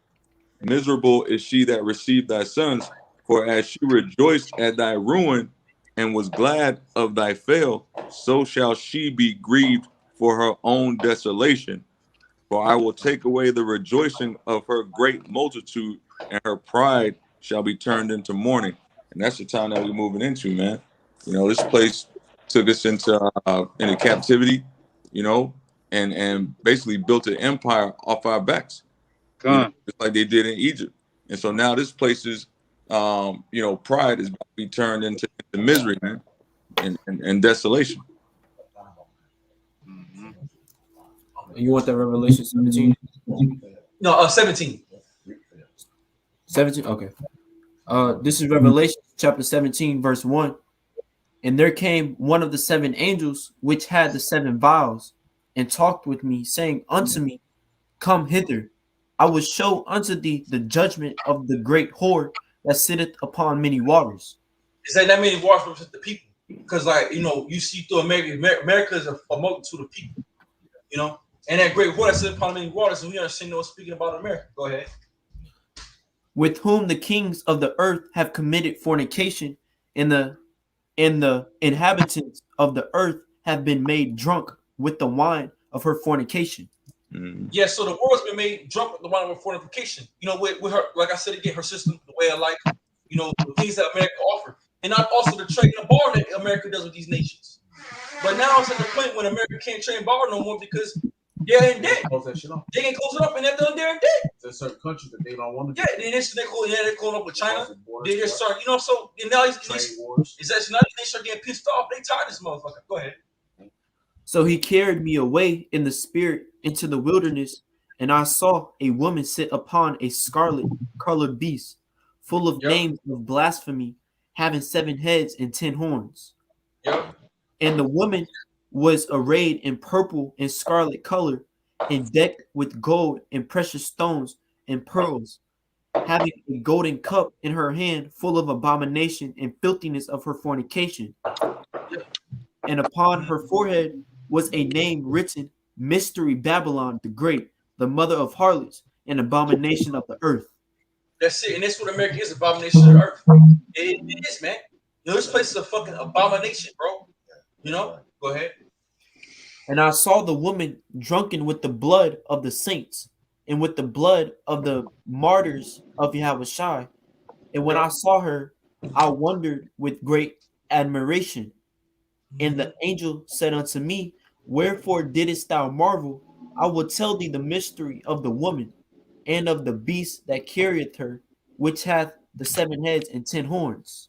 Miserable is she that received thy sons. For as she rejoiced at thy ruin and was glad of thy fail, so shall she be grieved for her own desolation. For I will take away the rejoicing of her great multitude, and her pride shall be turned into mourning. And that's the time that we're moving into, man. You know, this place took us into captivity, you know, and basically built an empire off our backs, you know, just like they did in Egypt. And so now this place is, you know, pride is about to be turned into misery, man, and desolation. You want that Revelation 17? No, 17. 17? Okay. This is Revelation chapter 17, verse 1. And there came one of the seven angels which had the seven vials, and talked with me, saying unto me, Come hither, I will show unto thee the judgment of the great whore that sitteth upon many waters. Is that many waters represent the people? Because, like, you know, you see through America is a multitude of people, you know, and that great whore that sitteth upon many waters, and we understand what's speaking about America. Go ahead. With whom the kings of the earth have committed fornication, and the inhabitants of the earth have been made drunk with the wine of her fornication. Yeah, so the world's been made drunk with the wine of her fornication. You know, with her, like I said again, her system, the way of life, you know, the things that America offer, and not also the trade and the bar that America does with these nations. But now it's at the point when America can't trade and bar no more because they're in debt. They can close it up and they're in debt. There's certain countries that they don't want to. Yeah, then they're going up with China. They just start, you know, so and now is that now they start getting pissed off. They tired of this motherfucker. Go ahead. So he carried me away in the spirit into the wilderness, and I saw a woman sit upon a scarlet colored beast, full of names of blasphemy, having 7 heads and 10 horns. And the woman was arrayed in purple and scarlet color, and decked with gold and precious stones and pearls, having a golden cup in her hand, full of abomination and filthiness of her fornication. And upon her forehead was a name written, Mystery Babylon the Great, the mother of harlots and abomination of the earth. That's it, and that's what America is, abomination of the earth. It is, man. You know, this place is a fucking abomination, bro. You know? Go ahead. And I saw the woman drunken with the blood of the saints and with the blood of the martyrs of Yahushua. And when I saw her, I wondered with great admiration. And the angel said unto me, Wherefore didst thou marvel? I will tell thee the mystery of the woman and of the beast that carrieth her, which hath the 7 heads and 10 horns.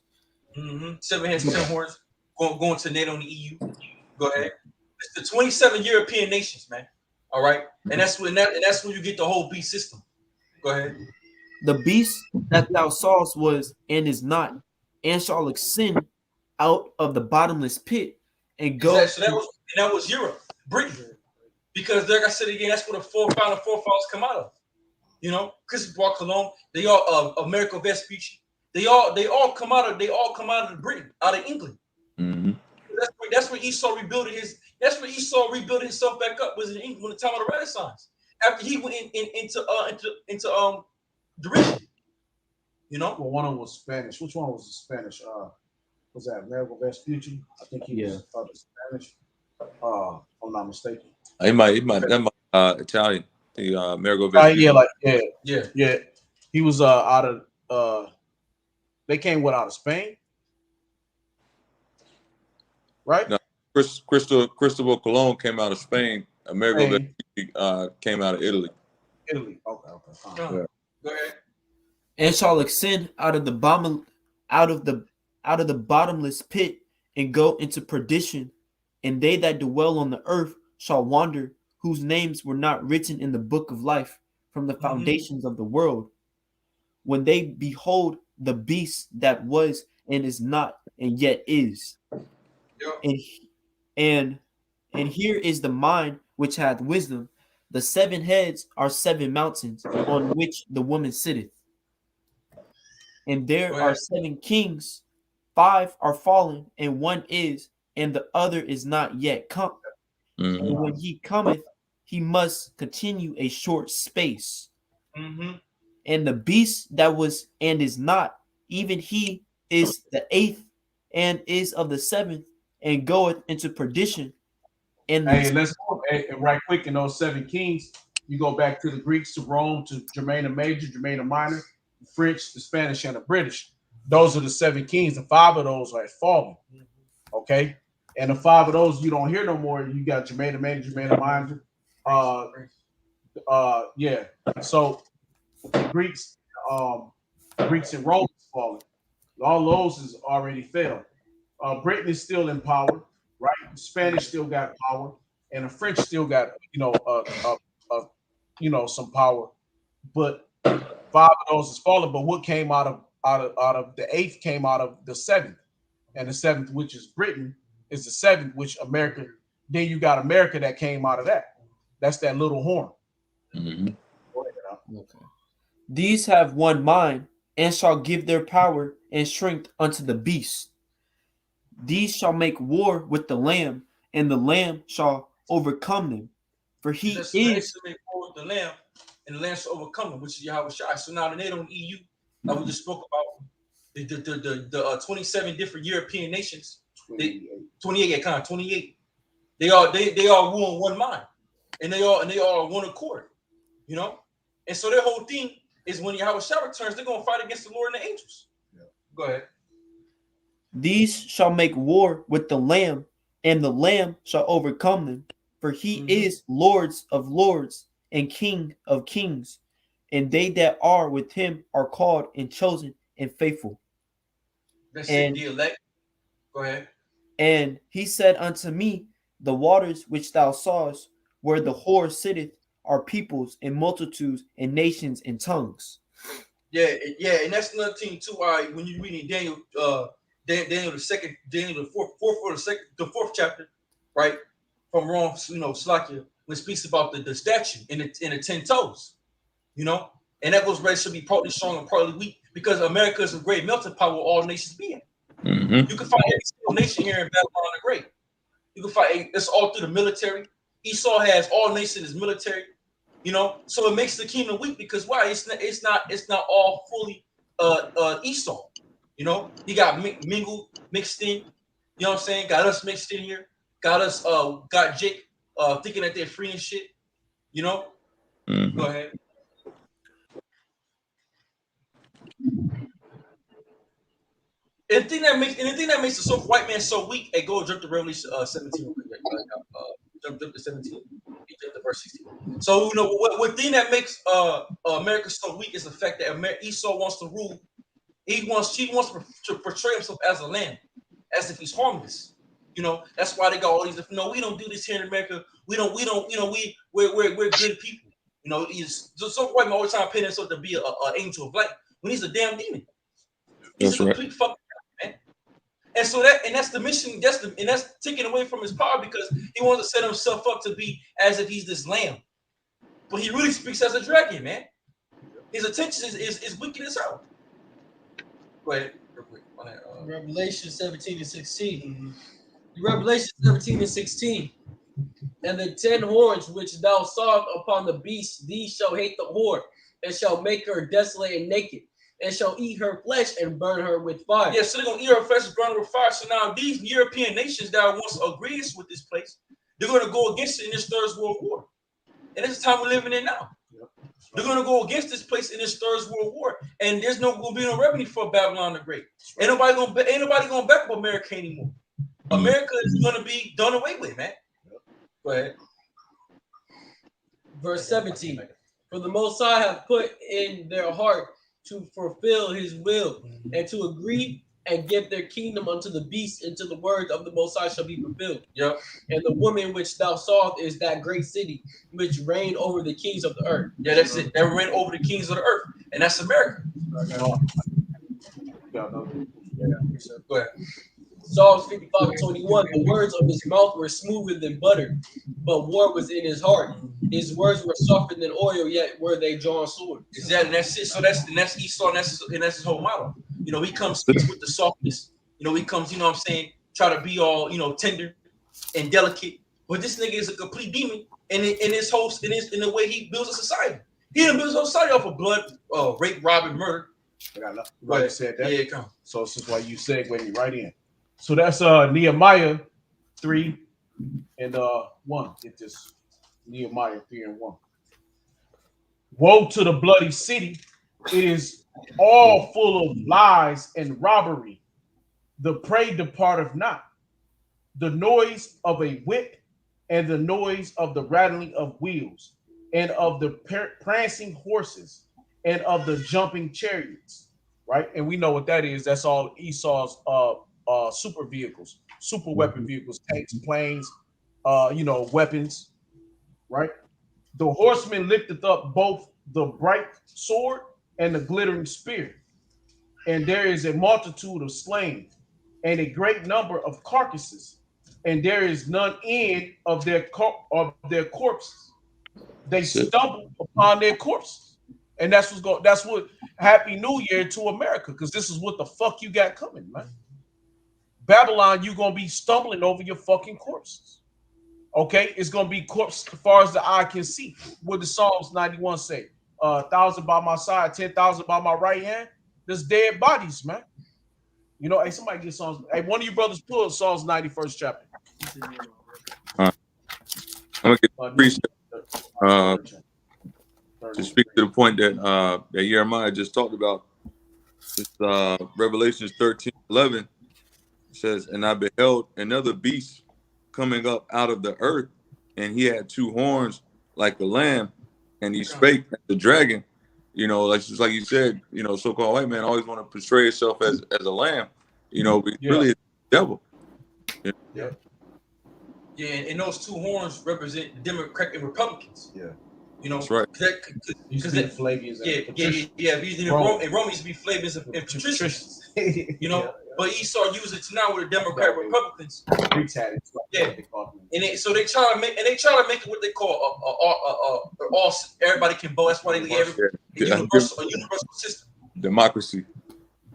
7 heads, 10 horns, going to NATO and the EU. Go ahead. It's the 27 European nations, man. All right, and that's when you get the whole beast system. Go ahead. The beast that thou sawest was and is not, and shall ascend out of the bottomless pit and go. So that was Europe, Britain, because like I said again, that's where the forefathers come out of. You know, Christopher Cologne, they all Amerigo Vespucci, they all come out of Britain, out of England. Mm-hmm. That's where Esau rebuilt himself back up, was in England when the time of the Renaissance. After he went into derision. You know? Well, one of them was Spanish. Which one was the Spanish? Was that Amerigo Vespucci? I think he was Spanish. If I'm not mistaken. He might Italian. The Amerigo Vespucci. Yeah. He was out of they came out of Spain. Right? No, Cristobal Colon came out of Spain. Amerigo Vespucci came out of Italy. Okay. Fine. Go ahead. And shall ascend out of the bottomless pit and go into perdition, and they that dwell on the earth shall wander, whose names were not written in the book of life from the foundations of the world, when they behold the beast that was and is not and yet is. And here is the mind which hath wisdom. The 7 heads are 7 mountains on which the woman sitteth. And there Go are ahead. 7 kings, 5 are fallen, and 1 is, and the other is not yet come. Mhm. And when he cometh, he must continue a short space. Mm-hmm. And the beast that was and is not, even he is the 8th and is of the 7th, and goeth into perdition. And the Hey, let's go. Hey, right quick in those 7 kings, you go back to the Greeks, to Rome, to Germana Major, Germana Minor, the French, the Spanish, and the British. Those are the 7 kings, and 5 of those are fallen. Okay, and the 5 of those you don't hear no more. You got Germana Major, Germana Minor. Yeah. So the Greeks, Greeks and Romans fallen. All those is already fell. Britain is still in power, right? The Spanish still got power, and the French still got some power. But 5 of those is fallen. But what came out of the 8th came out of the 7th, and the 7th, which is Britain, is the 7th, which America. Then you got America that came out of that. That's that little horn. Mhm. Okay. These have one mind, and shall give their power and strength unto the beast. These shall make war with the Lamb, and the Lamb shall overcome them. For he That's is to make war with the Lamb, and the Lamb shall overcome them, which is Yahweh Shai. So now the NATO and EU, like we just spoke about, the 27 different European nations, 28. They all rule in one mind, and they all are one accord, you know. And so their whole thing is when Yahweh Shai returns, they're gonna fight against the Lord and the angels. Yeah. Go ahead. these shall make war with the Lamb, and the Lamb shall overcome them. For he is Lords of lords and King of kings, and they that are with him are called and chosen and faithful. That's And- the elect. Go ahead. And he said unto me, the waters which thou sawest, where the whore sitteth, are peoples and multitudes and nations and tongues. Yeah, and that's another thing too. When you're reading Daniel, Daniel the fourth chapter, right, from Rome, Slakia, when it speaks about the statue and the 10 toes, and that goes right should be partly strong and partly weak because America is a great melting pot where all nations be in. Mhm. You can find every single nation here in Babylon the Great. You can find it's all through the military. Esau has all nations military. So it makes the kingdom weak because why? It's not all fully Esau. He got mixed in. You know what I'm saying? Got us mixed in here. Got us got Jake thinking that they're free and shit. Mhm. Go ahead. And the thing that makes the so white man so weak, hey, go jump to Revelation 17. Jump to 17. Jump to verse 16. So what thing that makes America so weak is the fact that Esau wants to rule. She wants to portray himself as a lamb, as if he's harmless. That's why they got all these. No, we don't do this here in America. We don't. We're good people. He's so white man all the time painting himself to be an angel of light when he's a damn demon. He's That's a right. complete fucking man. And so that's the mission. That's taken away from his power because he wants to set himself up to be as if he's this lamb, but he really speaks as a dragon, man. His attention is wicked as hell. Go ahead, real quick. Revelation 17 and 16. Revelation 17 and 16. And the 10 horns which thou sawest upon the beast, these shall hate the whore, and shall make her desolate and naked, and shall eat her flesh and burn her with fire. Yeah, so they're gonna eat her flesh and burn her with fire. So now these European nations that once agreed with this place, they're gonna go against it in this Third World War. And this is the time we're living in now. They're gonna go against this place in this Third World War, and there's gonna be no revenue for Babylon the Great. Ain't nobody gonna back up America anymore. America is gonna be done away with, man. Go ahead. Verse 17. For the Most High have put in their heart to fulfill his will and to agree and give their kingdom unto the beast until the word of the Most High shall be fulfilled. Yep. And the woman which thou sawest is that great city which reigned over the kings of the earth. Yeah, that's it. That reign over the kings of the earth, and that's America. Go ahead. Psalms 55:21. The words of his mouth were smoother than butter, but war was in his heart. His words were softer than oil, yet were they drawn swords. Exactly. That's it. So that's Esau, and that's his whole model. You know, he comes speaks with the softness. You know, he comes, you know what I'm saying, try to be all, you know, tender and delicate. But this nigga is a complete demon in his host, in the way he builds a society. He done builds a society off of blood, rape, robbing, murder. I got nothing. Right, you said that. Yeah, come. So this is why you segued me right in. So that's Nehemiah 3 and 1. Get this. Nehemiah 3 and 1. Woe to the bloody city! It is all full of lies and robbery. The prey departeth not. The noise of a whip and the noise of the rattling of wheels and of the prancing horses and of the jumping chariots. Right? And we know what that is. That's all Esau's super vehicles, super weapon vehicles, tanks, planes, weapons. Right? The horseman lifteth up both the bright sword and the glittering spear, and there is a multitude of slain, and a great number of carcasses, and there is none end of their corpses. They stumble upon their corpses, and that's what Happy New Year to America, because this is what the fuck you got coming, man. Babylon, you gonna be stumbling over your fucking corpses. Okay, it's gonna be corpse as far as the eye can see. What does Psalms 91 say? 1,000 by my side, 10,000 by my right hand. There's dead bodies, man. You know, hey, somebody get Psalms. Hey, one of you brothers pull Psalms 91st chapter. I'm gonna get to speak to the point that Jeremiah just talked about. It's Revelations 13:11 says, "And I beheld another beast coming up out of the earth, and he had two horns like a lamb, and he spake as the dragon." You know, like just like you said, you know, so-called white man always want to portray himself as a lamb, you know, but really it's the devil. Yeah. Yeah, and those two horns represent the Democrat and Republicans. Yeah. You know, that's right. Because Flavians in Rome used to be Flavians and Patricians. You know, but Esau used it now with the Democrat Republicans. Greeks had it. And so they try to make it what they call all everybody can vote. That's why they have a universal system. Democracy.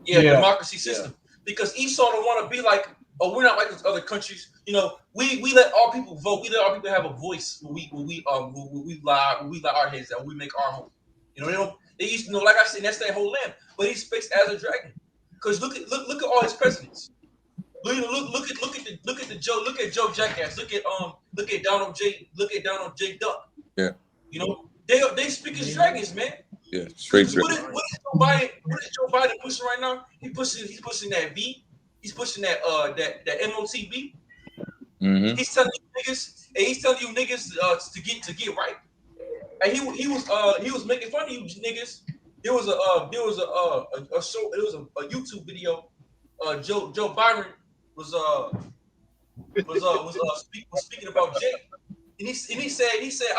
Democracy system. Because Esau don't want to be like, oh, we're not like those other countries. You know, we let all people vote. We let all people have a voice. We lie our heads out. We make our home. You know, they used to know, like I said, that's their whole land. But he speaks as a dragon. Because look at all his presidents. Look at Joe Jackass. Look at Donald J. Duck. Yeah. You know, they speak as dragons, man. Yeah, straight. What is Joe Biden pushing right now? He's pushing that V. He's pushing that MOTB. Mm-hmm. He's telling you niggas to get right. And he was making fun of you niggas. There was a show. It was a YouTube video. Joe Byron was speaking about Jake, and he said I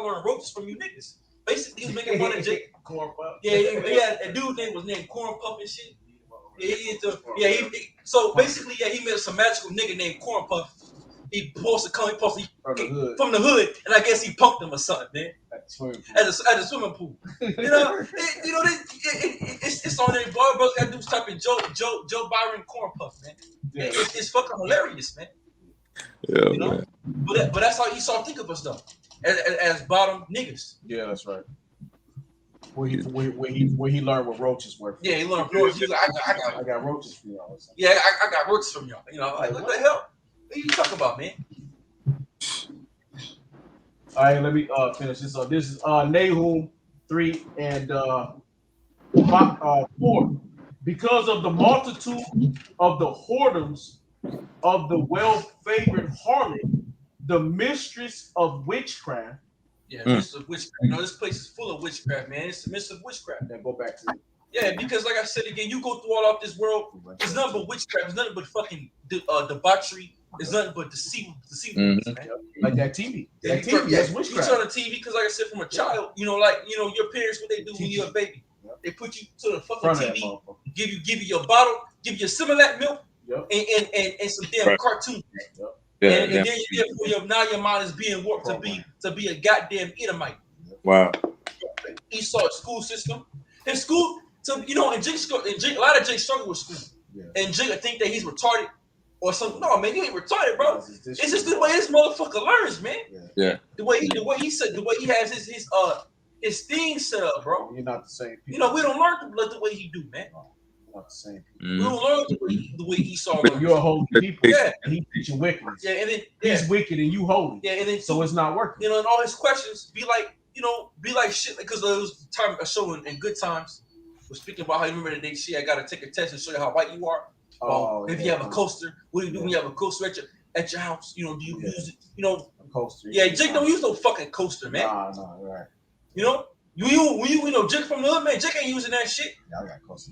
learned ropes from you niggas. Basically, he was making fun of Jake. Corn Puff. Yeah, a dude name was named Corn Puff and shit. So basically, he made some magical nigga named Corn Puff. He posted from the hood, and I guess he punked him or something, man. At the swimming pool. It's on there. Brothers got dudes typing Joe Byron Corn Puff, man. Yeah. It's fucking hilarious, man. Yeah, you know? man. But that's how Esau think of us though, as bottom niggas. Yeah, that's right. Where he learned what roaches were. Yeah, he learned roaches. He's like, I got roaches from y'all. Yeah, I got roaches from y'all. You know, like what the hell? What are you talking about, man? All right, let me finish this. So this is Nahum 3 and 4. Because of the multitude of the whoredoms of the well-favored harlot, the mistress of witchcraft. Yeah, mistress of witchcraft. You know, this place is full of witchcraft, man. It's the mistress of witchcraft. Then go back to it. Yeah, because like I said again, you go through all of this world, it's nothing but witchcraft. It's nothing but fucking debauchery. It's nothing but deceit, man. Like that TV. That TV, that's witchcraft. You turn the TV because, like I said, from a child, your parents, what they do when you're a baby, they put you to the fucking TV, give you your bottle, give you Similac milk, and some damn cartoons. Yeah, and damn. then now your mind is being warped to be a goddamn Edomite. Wow. Esau's school system, his school. So and a lot of Jake struggle with school, and Jake think that he's retarded or something. No, man, you ain't retarded, bro. It's just the way this motherfucker learns, man. Yeah. The way he has his thing set up, bro. You're not the same people. We don't learn the way he do, man. You're not the same people. We don't learn the way Esau learns. You're a holy people. Yeah. And he teaching wickedness. Yeah, and then He's wicked and you holy. Yeah, and then so it's not working. And all his questions be like shit, because there was time a show in Good Times was speaking about how you remember the day I got to take a test and show you how white you are. If you have a coaster, what do you do when you have a coaster at your house? Do you use it? A coaster. Yeah, Jake don't use no fucking coaster, man. Nah, right. Jake from the hood, man. Jake ain't using that shit. Yeah, I got coaster.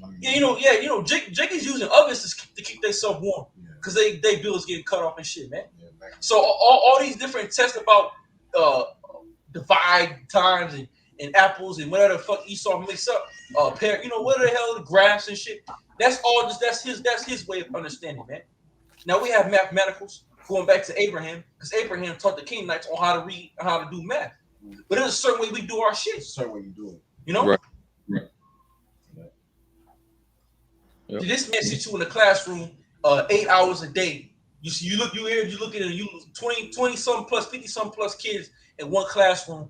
Jake is using ovens to keep themselves warm because they bills getting cut off and shit, man. Yeah, so all these different tests about divide times and apples and whatever the fuck Esau mix up, pair, what the hell, the graphs and shit. That's his way of understanding, man. Now we have mathematicals going back to Abraham, because Abraham taught the Canaanites on how to read and how to do math. But there's a certain way we do our shit. It's a certain way you do it. Right. Yep. This man sits you in the classroom 8 hours a day. You look at it, you 20 some plus, 50 some plus kids in one classroom.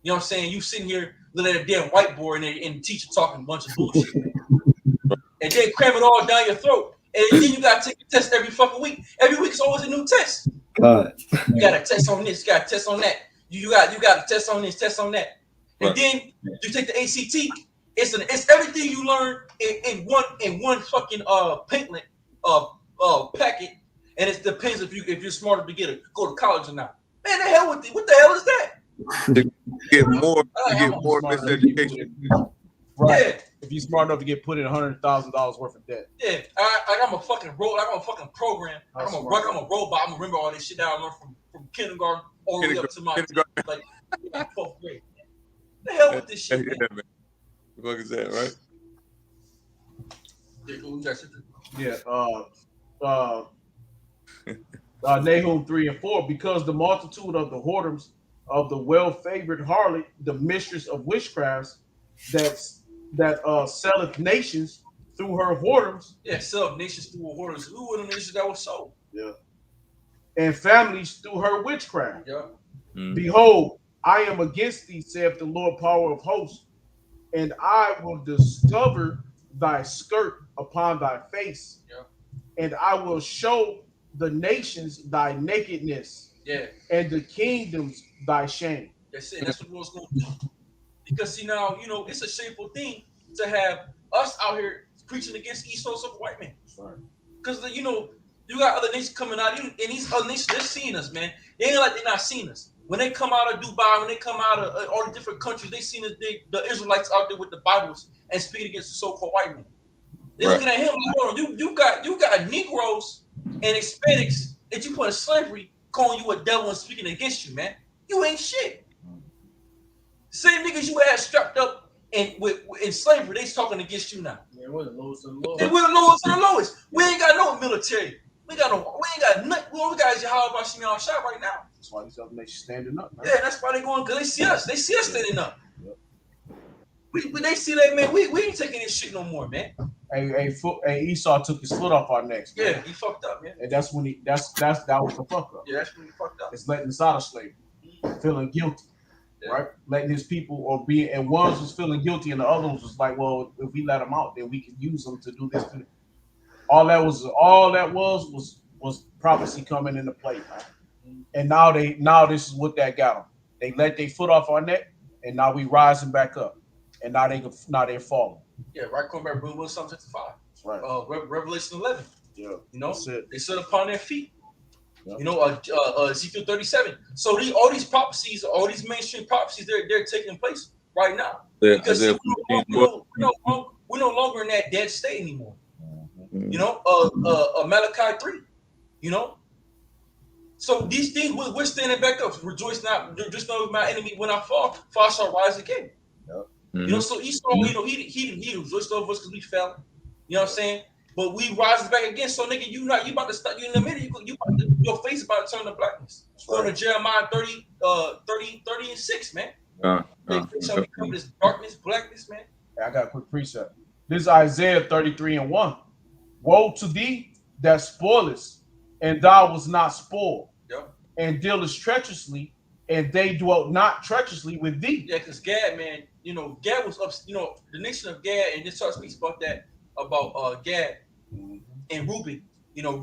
You know what I'm saying? You sitting here looking at a damn whiteboard and the teacher talking a bunch of bullshit. And then cram it all down your throat. And then you gotta take a test every fucking week. Every week is always a new test. God. You got a test on this, you got a test on that. You got a test on this, test on that. And then you take the ACT. It's everything you learn in one fucking pamphlet packet. And it depends if you're smart enough to go to college or not. Man, the hell with it. What the hell is that? To get more miseducation. Right. Yeah. If you're smart enough to get put in $100,000 worth of debt. Yeah, I'm a fucking robot. I'm a fucking program. I'm a robot. I'm gonna remember all this shit that I learned from kindergarten all the way up to my like 12th grade. The hell with this shit, man. Man. The fuck is that, right? Nahum 3 and 4, because the multitude of the whoredoms of the well-favored harlot, the mistress of witchcrafts, that selleth nations through her whoredoms. Yeah, sell nations through her whoredoms. Who were the nations that was sold? Yeah. And families through her witchcraft. Yeah. Mm-hmm. Behold, I am against thee, saith the Lord power of hosts, and I will discover thy skirt upon thy face, and I will show the nations thy nakedness, and the kingdoms thy shame. That's it. That's what was going to do. Because see now, it's a shameful thing to have us out here preaching against Esau's of white man. Because you got other nations coming out, and these other nations, they're seeing us, man. They ain't like they're not seeing us. When they come out of Dubai, when they come out of all the different countries, they seen the Israelites out there with the Bibles and speaking against the so-called white man. They're looking at him like, hold on, you got Negroes and Hispanics that you put in slavery, calling you a devil and speaking against you, man. You ain't shit. Same niggas you had strapped up in slavery, they's talking against you now. Yeah, we're the lowest of the lowest. And we're the lowest of the lowest. We ain't got no military. We ain't got nothing. All we got is Yahweh Bashim Shah right now. That's why these other nations standing up, man. Yeah, that's why they going, because they see us. They see us standing up. When they see that, man, we ain't taking this shit no more, man. Hey, Esau took his foot off our necks. Man. Yeah, he fucked up, man. And that's when that was the fuck up. Yeah, that's when he fucked up. It's letting us out of slavery, feeling guilty, right? Letting his people and ones was feeling guilty, and the other ones was like, well, if we let them out, then we can use them to do this. All that was prophecy coming into play, man. And now this is what that got them. They let their foot off our neck, and now we rising back up, and now they're falling. Yeah, right. Come back, Psalm 55. That's right. Revelation 11. Yeah, that's it. They stood upon their feet. Yep. Ezekiel 37. So all these prophecies, all these mainstream prophecies, they're taking place right now. Yeah, because we're no longer in that dead state anymore. Mm-hmm. Malachi 3. So these things we're standing back up. Rejoice not with my enemy when I fall, for I shall rise again. Yep. Mm-hmm. So Esau, he rejoiced over us because we fell. You know what I'm saying? but we rising back again. So nigga, you about to start. You in the middle. Your face about to turn to blackness. Going to Jeremiah 30 and 6, man. They shall become this darkness, blackness, man. I got a quick precept. This is Isaiah 33 and 1. Woe to thee that spoilest, and thou was not spoiled, and dealest treacherously, and they dwelt not treacherously with thee. Yeah, because Gad, man, Gad was up. The nation of Gad, and this chart speaks about that, about Gad and Reuben.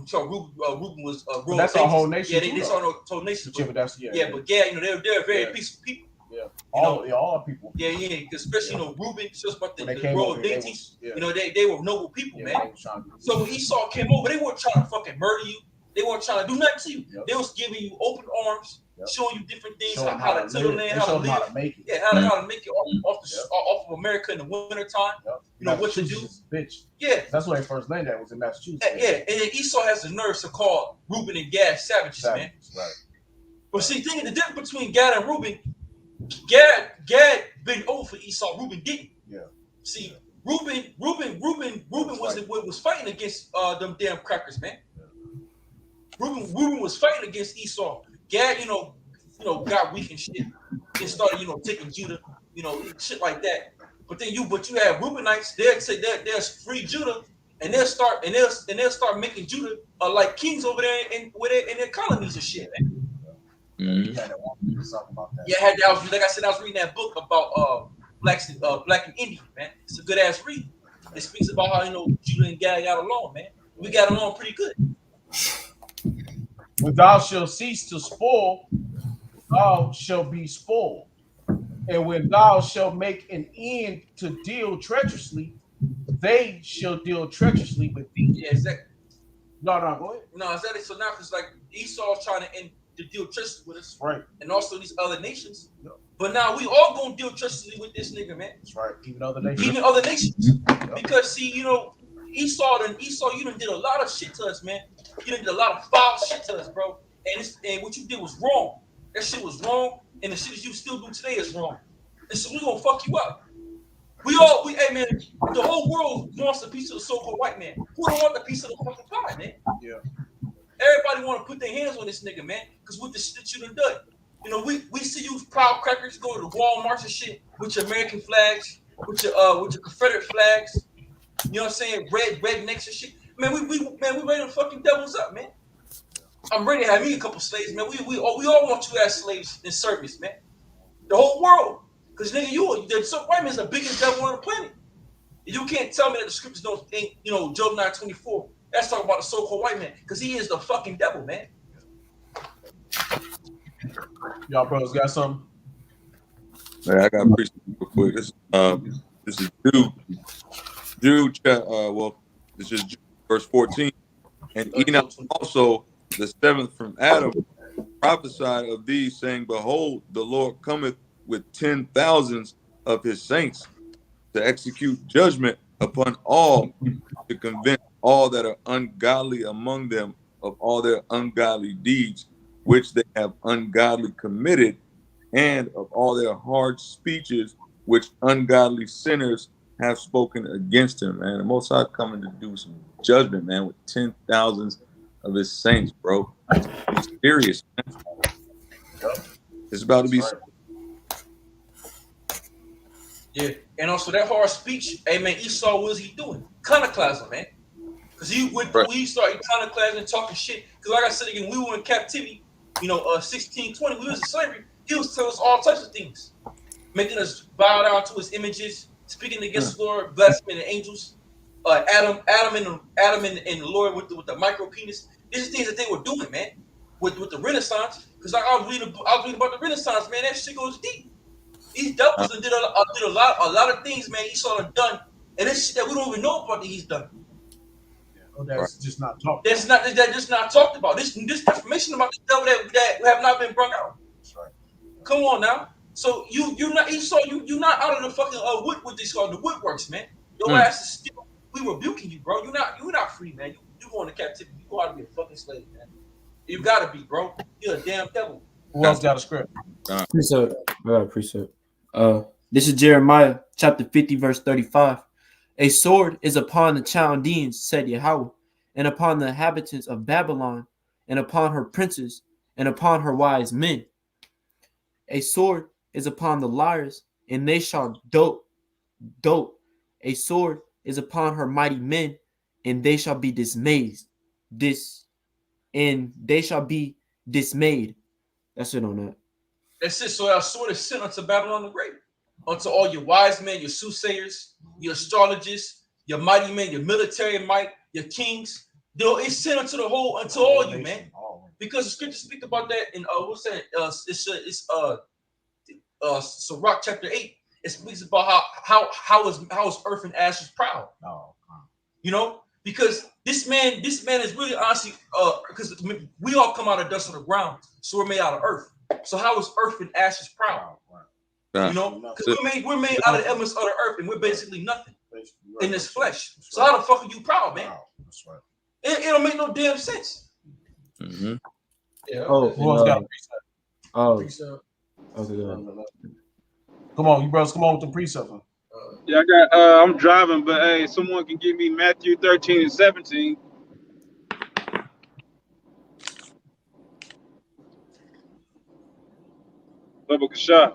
So Reuben was royal. That's our whole nation. Yeah, they saw no whole nation. But that's but Gad, they're very peaceful people. Yeah, all people. Yeah, especially Reuben, just about the royal deities. They were noble people, man. So when Esau came over, they weren't trying to fucking murder you. They weren't trying to do nothing to you. They was giving you open arms, showing you different things, how to till the land, how to live, how to make it. Yeah, how to make it off of America in the winter time. What to do. Bitch. Yeah, that's where they first landed. That was in Massachusetts. Yeah, and then Esau has the nerve to call Reuben and Gad savages, man. Right. But see, the difference between Gad and Reuben. Gad been over for Esau. Reuben didn't. Yeah. See, Reuben was fighting against them damn crackers, man. Reuben was fighting against Esau. Gad, got weak and shit. And started, taking Judah, shit like that. But then you have Reubenites. They'll free Judah, and they'll start making Judah like kings over there in their colonies and shit, man. Mm-hmm. I was reading that book about Black and Indian, man. It's a good ass read. It speaks about how Judah and Gad got along, man. We got along pretty good. When thou shalt cease to spoil, thou shalt be spoiled. And when thou shalt make an end to deal treacherously, they shall deal treacherously with thee. Yeah, exactly. No, go ahead. No, exactly. So now it's like Esau's trying to end to deal treacherously with us, right? And also these other nations. Yep. But now we all gonna deal treacherously with this nigga, man. That's right. Even other nations. Yep. Because see, Esau, you done did a lot of shit to us, man. You done did a lot of foul shit to us, bro. And what you did was wrong. That shit was wrong, and the shit that you still do today is wrong. And so we gonna fuck you up. Hey man, the whole world wants a piece of the so-called white man. Who don't want the piece of the fucking pie, man? Yeah. Everybody want to put their hands on this nigga, man, because with the shit you done done. We see you proud crackers go to the Walmarts and shit with your American flags, with your Confederate flags. You know what I'm saying? Rednecks and shit. Man, we ready to fucking devils up, man. I'm ready to have me a couple slaves, man. We all want you as slaves in service, man. The whole world. Because nigga, the white man's the biggest devil on the planet. You can't tell me that the scriptures ain't, Job 9:24. That's talking about the so-called white man, because he is the fucking devil, man. Y'all bros got something? Man, I got to preach real quick. This is Jude. This is Jude, verse 14. And Enoch also, the seventh from Adam, prophesied of these, saying, Behold, the Lord cometh with 10,000s of his saints to execute judgment upon all, to convince all that are ungodly among them of all their ungodly deeds, which they have ungodly committed, and of all their hard speeches, which ungodly sinners have spoken against him, man. The Most High coming to do some judgment, man, with 10,000s of his saints, bro. It's serious, man. It's about to be. Yeah, and also that hard speech, hey man, Esau, what is he doing? Iconoclasm, man. Because we start iconoclasm and talking shit. Because like I said again, we were in captivity, 1620, we was in slavery. He was telling us all types of things, making us bow down to his images, speaking against the Lord, blaspheming the angels. Adam and the Lord with the micro penis. These are things that they were doing, man, with the Renaissance. Because I was reading about the Renaissance, man. That shit goes deep. These devils did a lot of things, man. Esau done, and this shit that we don't even know about that he's done. That's just not talked. That's just not talked about. This information about the devil that have not been brought out. That's right. Come on now. So you're not Esau. You're not out of the fucking what they call the woodworks, man. Your ass is still. We rebuking you, bro. You're not free, man. You going to captivity. You ought to be a fucking slave, man. You gotta be, bro. You're a damn devil. Who else got a script? Precept. This is Jeremiah chapter 50, verse 35. A sword is upon the Chaldeans, said Yahweh, and upon the inhabitants of Babylon, and upon her princes, and upon her wise men. A sword is upon the liars, and they shall dote. A sword is upon her mighty men, and they shall be dismayed. And they shall be dismayed. That's it on that. That's it. So our sword is sent unto Babylon the Great, unto all your wise men, your soothsayers, your astrologers, your mighty men, your military might, your kings. It's sent unto the whole, unto all you, man. Because the scriptures speak about that in what's that? Sirach chapter 8. It speaks about how is earth and ashes proud. You know, because this man is really honestly because we all come out of dust of the ground, so we're made out of earth. So how is earth and ashes proud? You know, because we're made out of the elements of the earth, and we're basically nothing in this flesh. So how the fuck are you proud, man? That's right. It don't make no damn sense. Mm-hmm. Yeah. Who else got a precept? Okay, come on, you brothers, come on with the precept. Yeah, I'm driving, but hey, someone can give me Matthew 13 and 17. Bubba Kasha.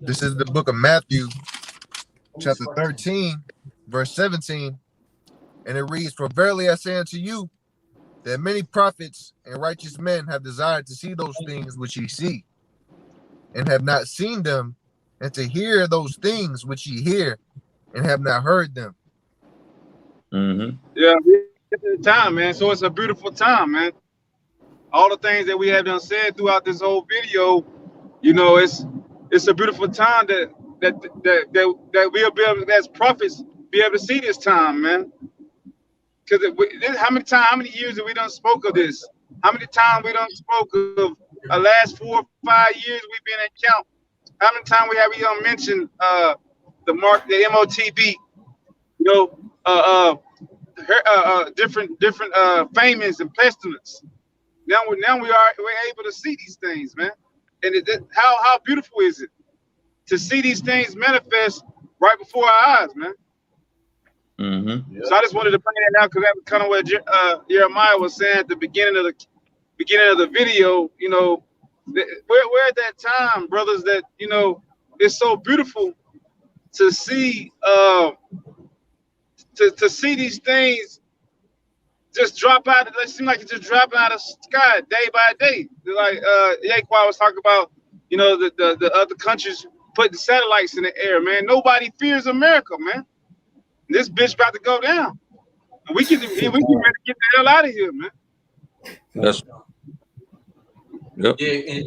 This is the book of Matthew, chapter 13, verse 17. And it reads, "For verily I say unto you, that many prophets and righteous men have desired to see those things which ye see, and have not seen them, and to hear those things which ye hear, and have not heard them." Mm-hmm. Yeah, it's the time, man. So it's a beautiful time, man. All the things that we have done said throughout this whole video, you know, it's a beautiful time that we'll be able, as prophets, be able to see this time, man. Because how many years have we done spoke of this? How many times we done spoke of the last 4 or 5 years we've been in count? How many times we done mentioned the MOTB, you know, different famines and pestilence. Now we're able to see these things, man. And how beautiful is it to see these things manifest right before our eyes, man? Mm-hmm. So I just wanted to bring that out because that was kind of what Jeremiah was saying at the beginning of the video. You know, we're at that time, brothers, that, you know, it's so beautiful to see to see these things just drop out. It seems like it's just dropping out of the sky day by day. Like Yaquan was talking about, you know, the other countries putting satellites in the air, man. Nobody fears America, man. This bitch about to go down. We can ready to get the hell out of here, man. That's yep. Yeah,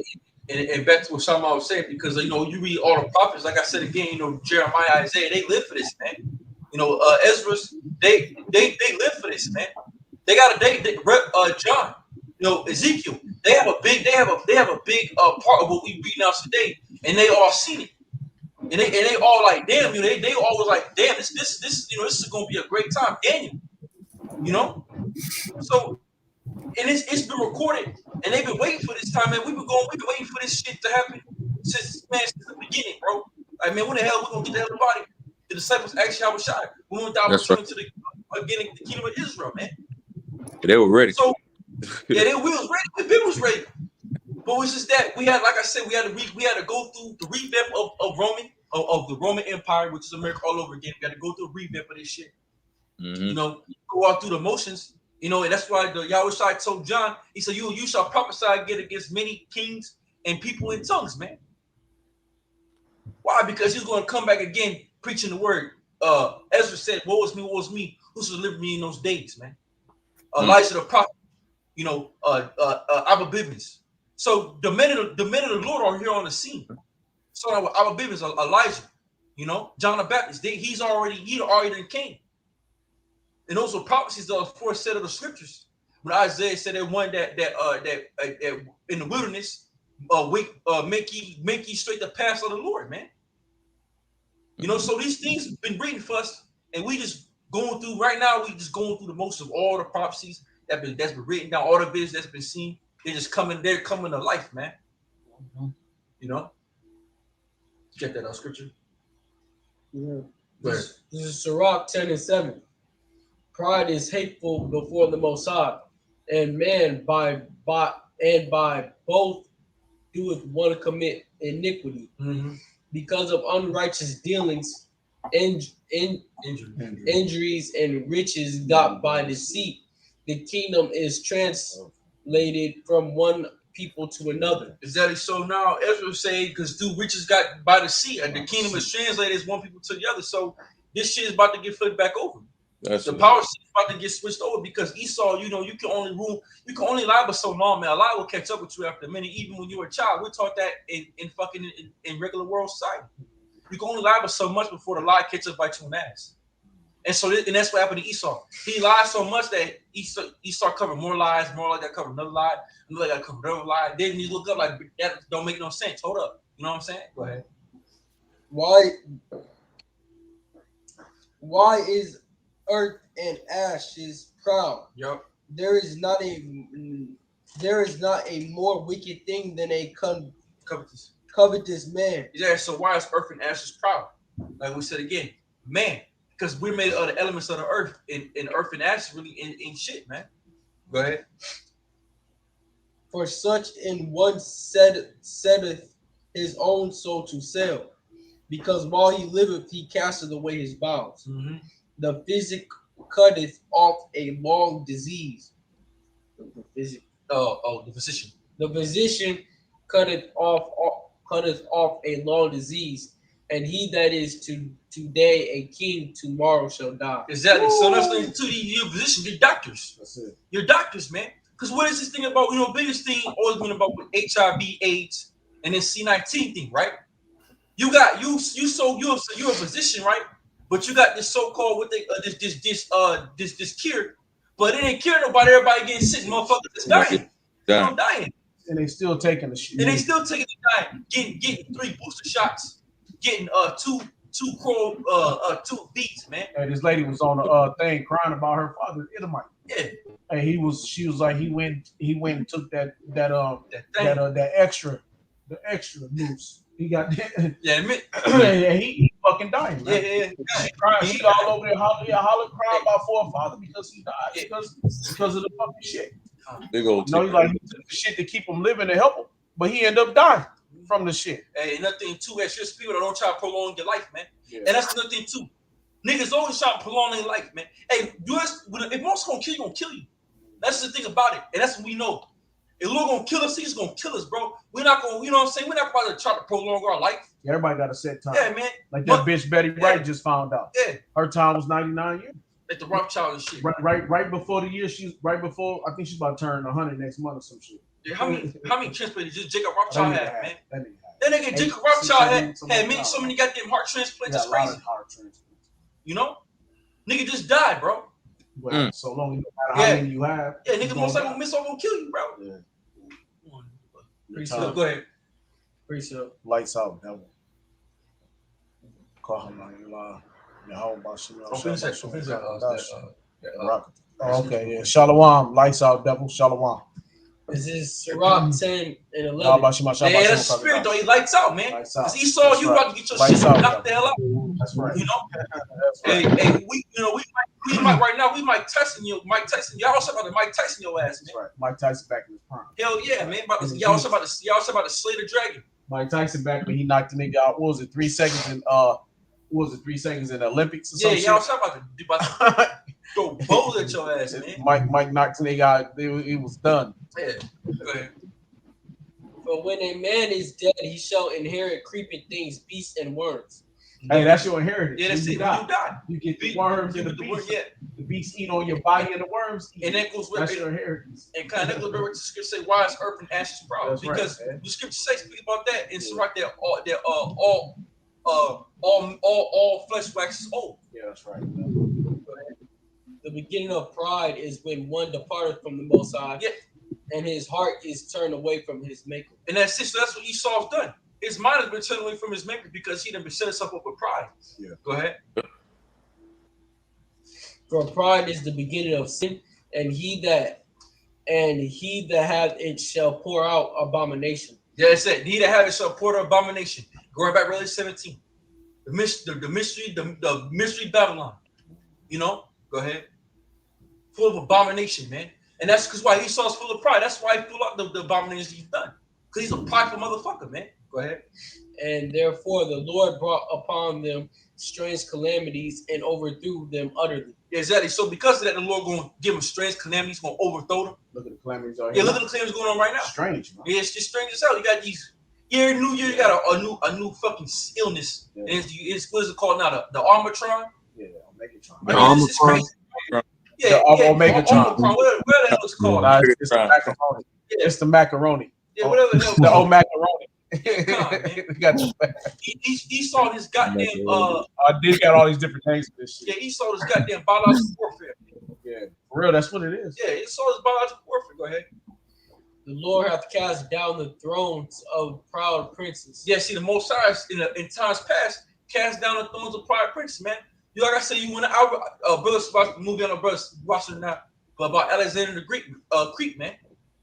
and back to what Shama was saying, because, you know, you read all the prophets, like I said again, you know, Jeremiah, Isaiah, they live for this, man. You know, Ezra's, they live for this, man. They got John, you know, Ezekiel. They have a big part of what we read now today, and they all seen it. And they all like, damn, you know, they always like, damn, this, you know, this is gonna be a great time, Daniel. You know? So, and it's been recorded, and they've been waiting for this time, man. We've been waiting for this shit to happen since the beginning, bro. Like, man, when the hell we gonna get the hell body? The disciples actually have a shot. We went down to the kingdom of Israel, man. They were ready. So yeah, we was ready. The people was ready. But it's just that we had, like I said, we had to go through the revamp of the Roman Empire, which is America all over again. We got to go through a revamp of this shit. Mm-hmm. You know, go out through the motions. You know, and that's why the Yahushua told John, he said, "You shall prophesy against many kings and people in tongues, man." Why? Because he's going to come back again preaching the word. Ezra said, "Woe is me, who shall deliver me in those days, man?" Elijah the prophet, you know, Abba Bivens. So the men of the Lord are here on the scene. So Abba Bivens, Elijah, you know, John the Baptist, he already came. And those were prophecies that were foresaid of the scriptures. When Isaiah said that one that in the wilderness, make ye straight the paths of the Lord, man. You know, so these things have been written for us, and we just going through right now. We just going through the most of all the prophecies that's been written down, all the visions that's been seen. They're coming to life, man. You know, Get that on scripture. Yeah. Right. This is Sirach 10:7. Pride is hateful before the Most High, and man by both doeth one commit iniquity. Mm-hmm. Because of unrighteous dealings, injuries, and riches got by deceit, the kingdom is translated from one people to another. Exactly. So now Ezra say, because through riches got by the sea, and the kingdom is translated as one people to the other. So this shit is about to get flipped back over. That's The it. power seat is about to get switched over because Esau, you can only lie but so long, man. A lie will catch up with you after a minute. Even when you were a child, we're taught that in regular world society. You can only lie but so much before the lie catches up by your own ass. And so, and that's what happened to Esau. He lied so much that Esau covered more lies, more like that covered another lie, another like that covered another lie. Then you look up like that don't make no sense. Hold up, you know what I'm saying? Go ahead. Why is earth and ashes proud? Yep. There is not a more wicked thing than a covetous man. Yeah. So why is earth and ashes proud? Like we said again, man. Because we're made of the elements of the earth, and earth and ashes really ain't shit, man. Go ahead. For such in one setteth his own soul to sell, because while he liveth, he casteth away his bowels. Mm-hmm. The physic cutteth off a long disease. The physician. The physician cutteth off a long disease, and he that is today a king tomorrow shall die. Exactly. So that's the to your physician, your doctors. That's it. Your doctors, man. Because what is this thing about? Biggest thing always been about with HIV, AIDS, and then C19 thing, right? You got you're a physician, right? But you got this so-called what they this cure, but it ain't cure nobody. Everybody getting sick, motherfuckers is dying. I'm dying. And they still taking the shit. And they still taking the dying, getting 3 booster shots, getting two beats, man. And this lady was on the thing crying about her father, Edomite. Yeah. And she was like, he went and took that extra news. He got yeah, and he fucking dying. Man. Yeah. She crying. She all over there hollering, crying about for her father because he died because of the fucking shit. Big old. No, he took the shit to keep him living and help him, but he ended up dying from the shit. Hey, nothing too. That's just people that don't try to prolong your life, man. Yeah. And that's nothing too. Niggas always try to prolong their life, man. Hey, if most gonna kill you. That's the thing about it, and that's what we know. If Lord gonna kill us, he's gonna kill us, bro. We're not gonna, you know what I'm saying? We're not about to try to prolong our life. Everybody got a set time. Yeah, man. Like that bitch Betty Wright just found out. Yeah. Her time was 99 years. Like the Rothschild and shit. Right before the year, I think she's about to turn 100 next month or some shit. Yeah, how many transplants did Jacob Rothschild have, man? That nigga Jacob Rothschild had so many goddamn heart transplants. It's crazy. Heart transplants. You know? Nigga just died, bro. Well, so long, no matter how many you have. Yeah, nigga most likely gonna kill you, bro. Yeah. Go ahead. Appreciate. Lights out, devil. Okay, yeah. Shalom. Lights out, devil. Shalom. This is Sirach 10 and 11. Yeah, that's the spirit, though. He lights out, man. Because he saw you about to get your shit knocked the hell out. That's right. You know? Hey, we might right now, we Mike Tyson you. Y'all also about to Mike Tyson your ass, man. That's right. Mike Tyson back in his prime. Hell yeah, man. Y'all also about to slay the dragon. Mike Tyson back when he knocked the nigga out. What was it? 3 seconds in 3 seconds in the Olympics or something? Yeah, y'all also about to go bows at your ass, man. Mike knocked the nigga out. It was done. Yeah. Go ahead. For when a man is dead, he shall inherit creeping things, beasts, and worms. Hey, that's your inheritance. Yeah, that's it. When you die, you get the worms and the beasts. The beasts eat on your body and the worms eat. And that goes with that's your inheritance. And kind of that goes with the scripture say, "Why is earth and ashes proud?" That's because right, the scripture says speak about that. It's right there. All flesh waxes old. Yeah, that's right. The beginning of pride is when one departed from the Most High, and his heart is turned away from his maker. And that's it. So that's what Esau's done. His mind has been turned away from his maker because he done set himself up with pride. Yeah. Go ahead. For pride is the beginning of sin, and he that hath it shall pour out abomination. Yeah, it's it. He that hath it shall pour out abomination. Going back Revelation 17. The mystery Babylon. You know? Go ahead. Full of abomination, man. And that's because why Esau's full of pride. That's why he pulled out the abominations he's done. Because he's a prideful motherfucker, man. Go ahead. And therefore the Lord brought upon them strange calamities and overthrew them utterly. Exactly. So because of that, the Lord going to give them strange calamities, going to overthrow them. Look at the calamities out Yeah, here. look at the calamities going on right now. Strange, man. Yeah, it's just strange as hell. You got these New Year, you got a new fucking illness. Yeah. And it's what is it called now? The Armatron? Yeah, Omegatron. I mean, it's crazy. Yeah, The Omegatron. Omicron, whatever that looks called. Nah, it's the macaroni. Yeah. It's the macaroni. Yeah, whatever the hell. The old macaroni. Come on, man. We got He saw this goddamn I did got all these different names for this shit. yeah, he saw this goddamn biological warfare. Yeah, for real, that's what it is. Yeah, he saw this biological warfare. Go ahead. The Lord hath cast down the thrones of proud princes. Yeah, see, the Most High in times past cast down the thrones of pride princes, man. You like I said, you went out, brothers watch the movie on the brothers watching now, but about Alexander the Greek, Crete, man.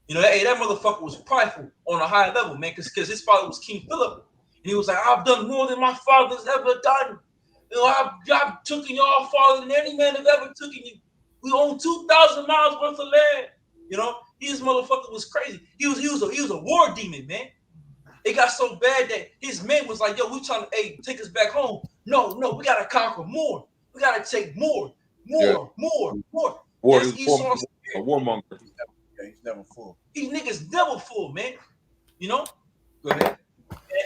You know, that motherfucker was prideful on a high level, man, because his father was King Philip, and he was like, I've done more than my father's ever done. You know, I've taken y'all farther than any man have ever taken you. We own 2,000 miles worth of land. You know, his motherfucker was crazy. He was a war demon, man. It got so bad that his men was like, yo, we trying to take us back home. No, we gotta conquer more. We gotta take more. War That's is Esau's a warmonger. Yeah, he's never full. These niggas never full, man. You know? Go ahead.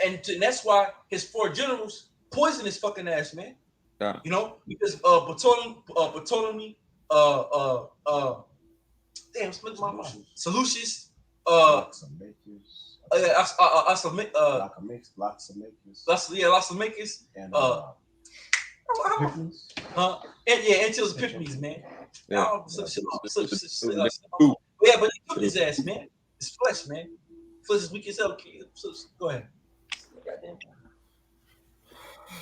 And that's why his 4 generals poisoned his fucking ass, man. Yeah. You know? Because Ptolemy, damn, split my mind. Seleucus, Lacomaticus, and Antiochus Epiphanes, man. Yeah. Yeah, but he took his ass, man. His flesh, man. Flesh is weak as hell. Go ahead.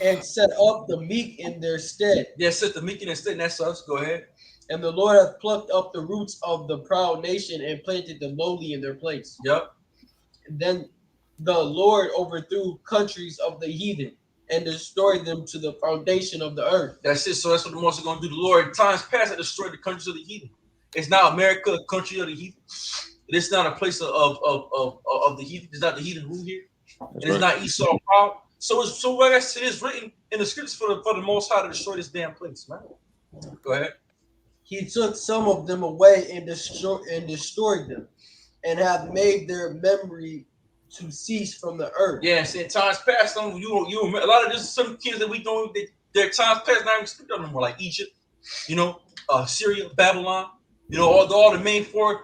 And set up the meek in their stead. Yeah, set the meek in their stead. That's us. Go ahead. And the Lord hath plucked up the roots of the proud nation and planted the lowly in their place. Yep. And then the Lord overthrew countries of the heathen and destroyed them to the foundation of the earth. That's it. So that's what the most are going to do. The Lord, in times past, had destroyed the countries of the heathen. It's not America, a country of the heathen. It's not a place of the heathen. It's not the heathen rule here. And it's not Esau proud. So like I said, it's written in the scriptures for the Most High to destroy this damn place, man. Go ahead. He took some of them away and destroyed them, and have made their memory to cease from the earth. Yeah, in times past, you remember a lot of this. Some kids that we don't, their times past not even speak on them more, like Egypt, you know, Syria, Babylon, you know, all the main four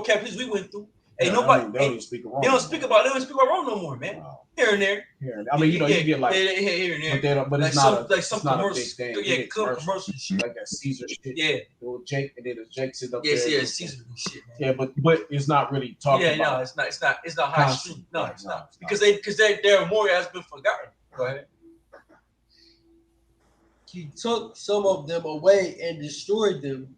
capitals we went through. Hey, nobody, they don't speak Rome. They don't speak about Rome no more, man. Wow. Here and there. I mean, you know, you get like here and there. but it's like not some not a commercial, big thing. yeah, commercial shit. Like that Caesar shit. Yeah, With Jake, and then Jake sitting up yeah, there. yeah, Caesar and shit, man. Yeah, but it's not really talking Yeah, about. no, it's not high Constant. street. No, Yeah, it's no, not it's not. because their memorial has been forgotten. Go ahead. He took some of them away and destroyed them,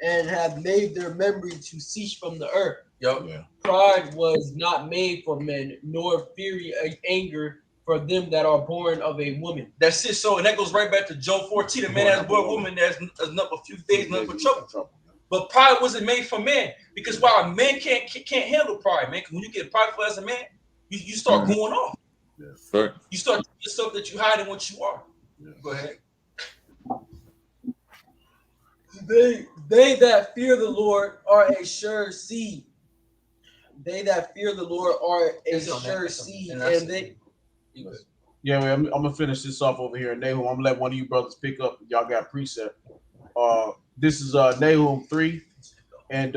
and have made their memory to cease from the earth. Yo, Yeah. Pride was not made for men, nor fury and anger for them that are born of a woman. that's it. So, and that goes right back to Job 14. A man has born a woman that's not a few days, nothing but trouble. But pride wasn't made for man, because while a man can't handle pride, man. 'Cause when you get prideful as a man, you start going off. Right. You start doing stuff that you hide in what you are. Yeah. Go ahead. They that fear the Lord are a sure seed. They that fear the Lord are a That's on sure that. seed, And that's and they You good. Yeah, man, I'm gonna finish this off over here in Nahum. I'm gonna let one of you brothers pick up. Y'all got precept. This is Nahum 3 and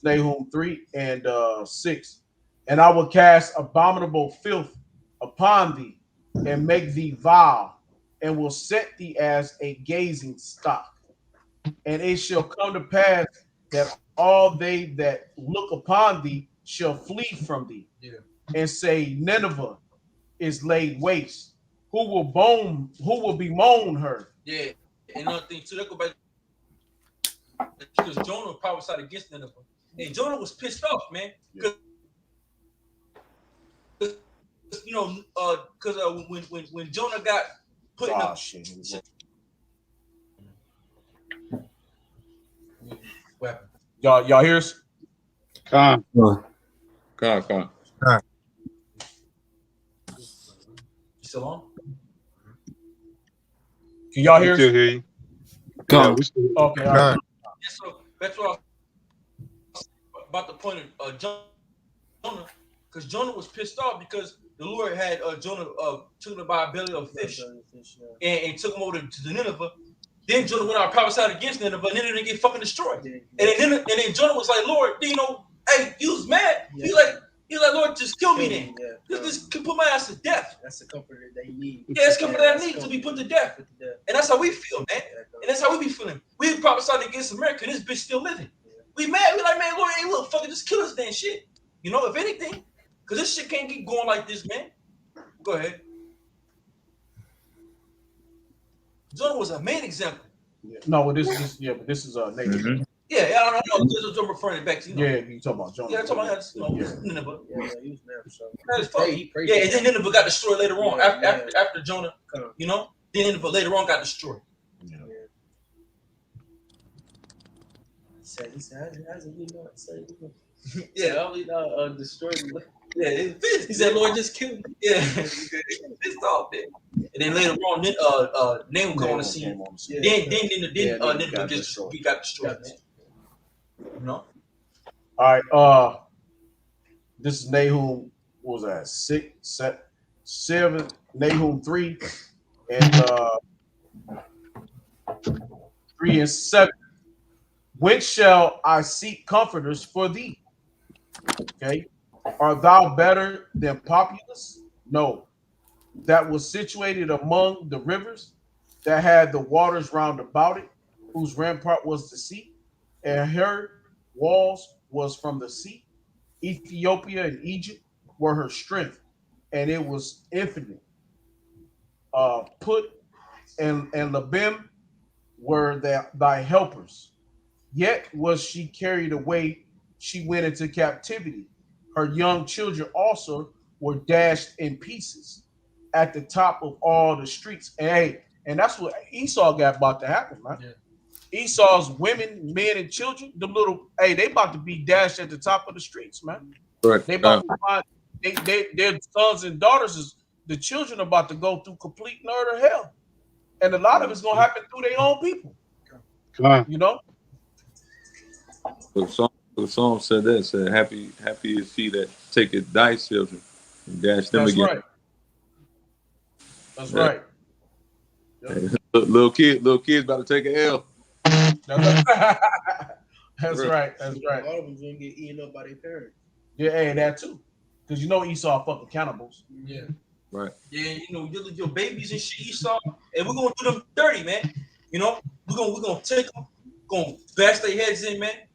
Nahum 3 and 6. And I will cast abominable filth upon thee, and make thee vile, and will set thee as a gazing stock. And it shall come to pass that all they that look upon thee shall flee from thee, and say, Nineveh is laid waste. Who will bemoan her? Yeah. And another thing too, that go back because Jonah prophesied against Nineveh. And Jonah was pissed off, man. you know, because when Jonah got put in Oh the shit. Here we go. weapon. Y'all hear us? Con. Con. Still on? Can y'all We hear still us? hear you. Yeah, Con. we still hear you. Okay, all right. Yeah, so that's what I was about the point of Jonah, because Jonah was pissed off because the Lord had Jonah took him by a belly of fish and took him over to the Nineveh. Then Jonah went out and prophesied against Nineveh, and then they get fucking destroyed. And then Jonah was like, Lord, you know, hey, you was mad. He's like, Lord, just kill me then. Just put my ass to death. That's the comfort that they need. Yeah, it's comfort that I need to be put to death. And that's how we feel, man. And that's how we be feeling. We prophesied against America, and this bitch still living. We mad. We like, man, Lord, hey, look, fucking just kill us then, shit. You know, if anything, because this shit can't keep going like this, man. Go ahead. Jonah was a main example. Yeah. No, well, this is but this is Nathan. Mhm. Yeah, I don't know. This is I'm referring it back to, you know. Yeah, you talking about Jonah? Yeah, I'm talking about, you know, Yeah. Nineveh. Yeah, he was mad for sure. That is fuck. He prayed Yeah, for and then Nineveh got destroyed later on. Yeah, After Jonah, you know, then Nineveh later on got destroyed. Yeah. He said, how's it we not say? Yeah, How we not destroyed? yeah. He said, Lord, just kill me. Yeah, pissed off there. And then later on, Nahum come on the scene. Yeah. Then Nahum Nineveh got destroyed. Man. You know. All right. This is Nahum. What was that? 6, 7. Nahum 3 and 3 and 7. When shall I seek comforters for thee? Okay. Art thou better than Populus? No. That was situated among the rivers, that had the waters round about it, whose rampart was the sea, and her walls was from the sea. Ethiopia and Egypt were her strength, and it was infinite. Put and Labim were thy helpers. Yet was she carried away, she went into captivity. Her young children also were dashed in pieces at the top of all the streets. And that's what Esau got about to happen, man. Yeah. Esau's women, men, and children, the little, they about to be dashed at the top of the streets, man. Right. They about to find their sons and daughters, the children about to go through complete and utter hell. And a lot of it's gonna happen through their own people. You know? The song said that, said, happy is he that taketh thy children and dash them That's again. right. That's right. Yep. Little kids about to take an L. That's right. That's right. A lot of them gonna get eaten up by their parents. Yeah, and that too. Because you know Esau fucking cannibals. Yeah. Right. Yeah, you know, your babies and shit, Esau, and we're gonna do them dirty, man. You know, we're gonna take them, gonna bash their heads in, man.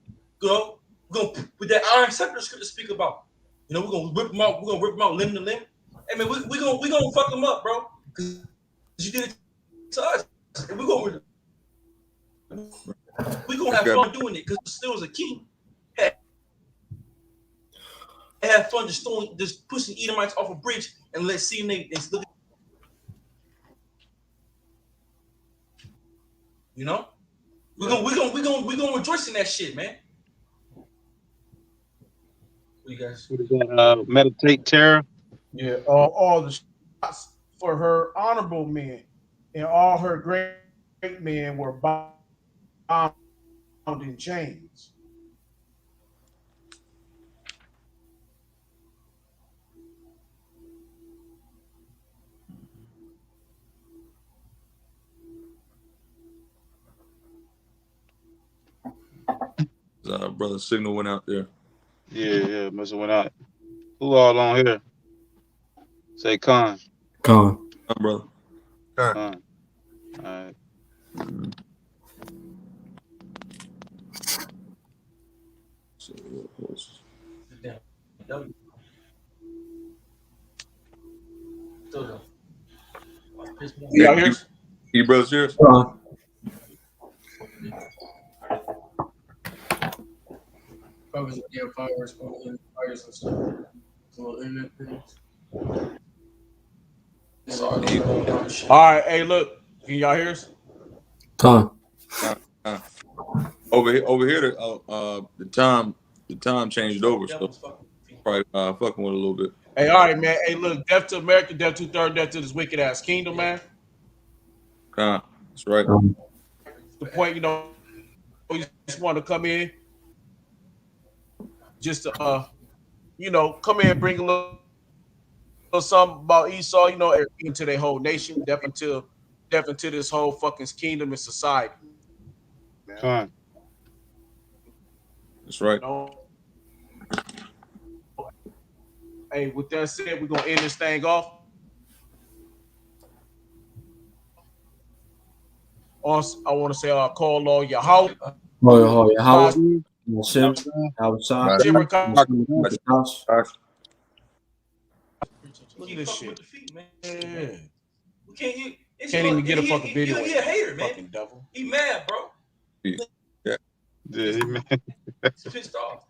You know, we're gonna with that iron scepter script to speak about. You know, we're gonna rip them out limb to limb. Hey man, we gonna fuck them up, bro. Cause you did it to us. And we're gonna have fun doing it because still as a king. Have fun just pushing Edomites off a bridge and let's see they look. You know, we're gonna rejoice in that shit, man. What you guys? What is that? Meditate terror. Yeah, all the shots for her honorable men and all her great men were bound in chains. Brother Signal went out there. Yeah, must have went out. Who all on here? Say Con. Brother. Con. All right. Yeah, here's You brothers here? Probably some damn fires and stuff. Little internet things. Sorry, shit. All right, hey, look, can y'all hear us? Con. Over here, the time changed over, so probably fucking with it a little bit. Hey, all right, man. Hey, look, death to America, death to third, death to this wicked ass kingdom, man. That's right. The point, you know, you just want to come in, just to, you know, come in and bring a little something about Esau, you know, into their whole nation, death into this whole fucking kingdom and society. Con. That's right. You know? Hey, with that said, we're gonna end this thing off. Also, I want to say, call all Yahweh. Howard. Hashem. Right. Jimmer, Gosh. look at this shit. Man. Yeah. We can't Can't even get a fucking video. He a hater, man. Fucking devil. He mad, bro. Yeah, he He's pissed off.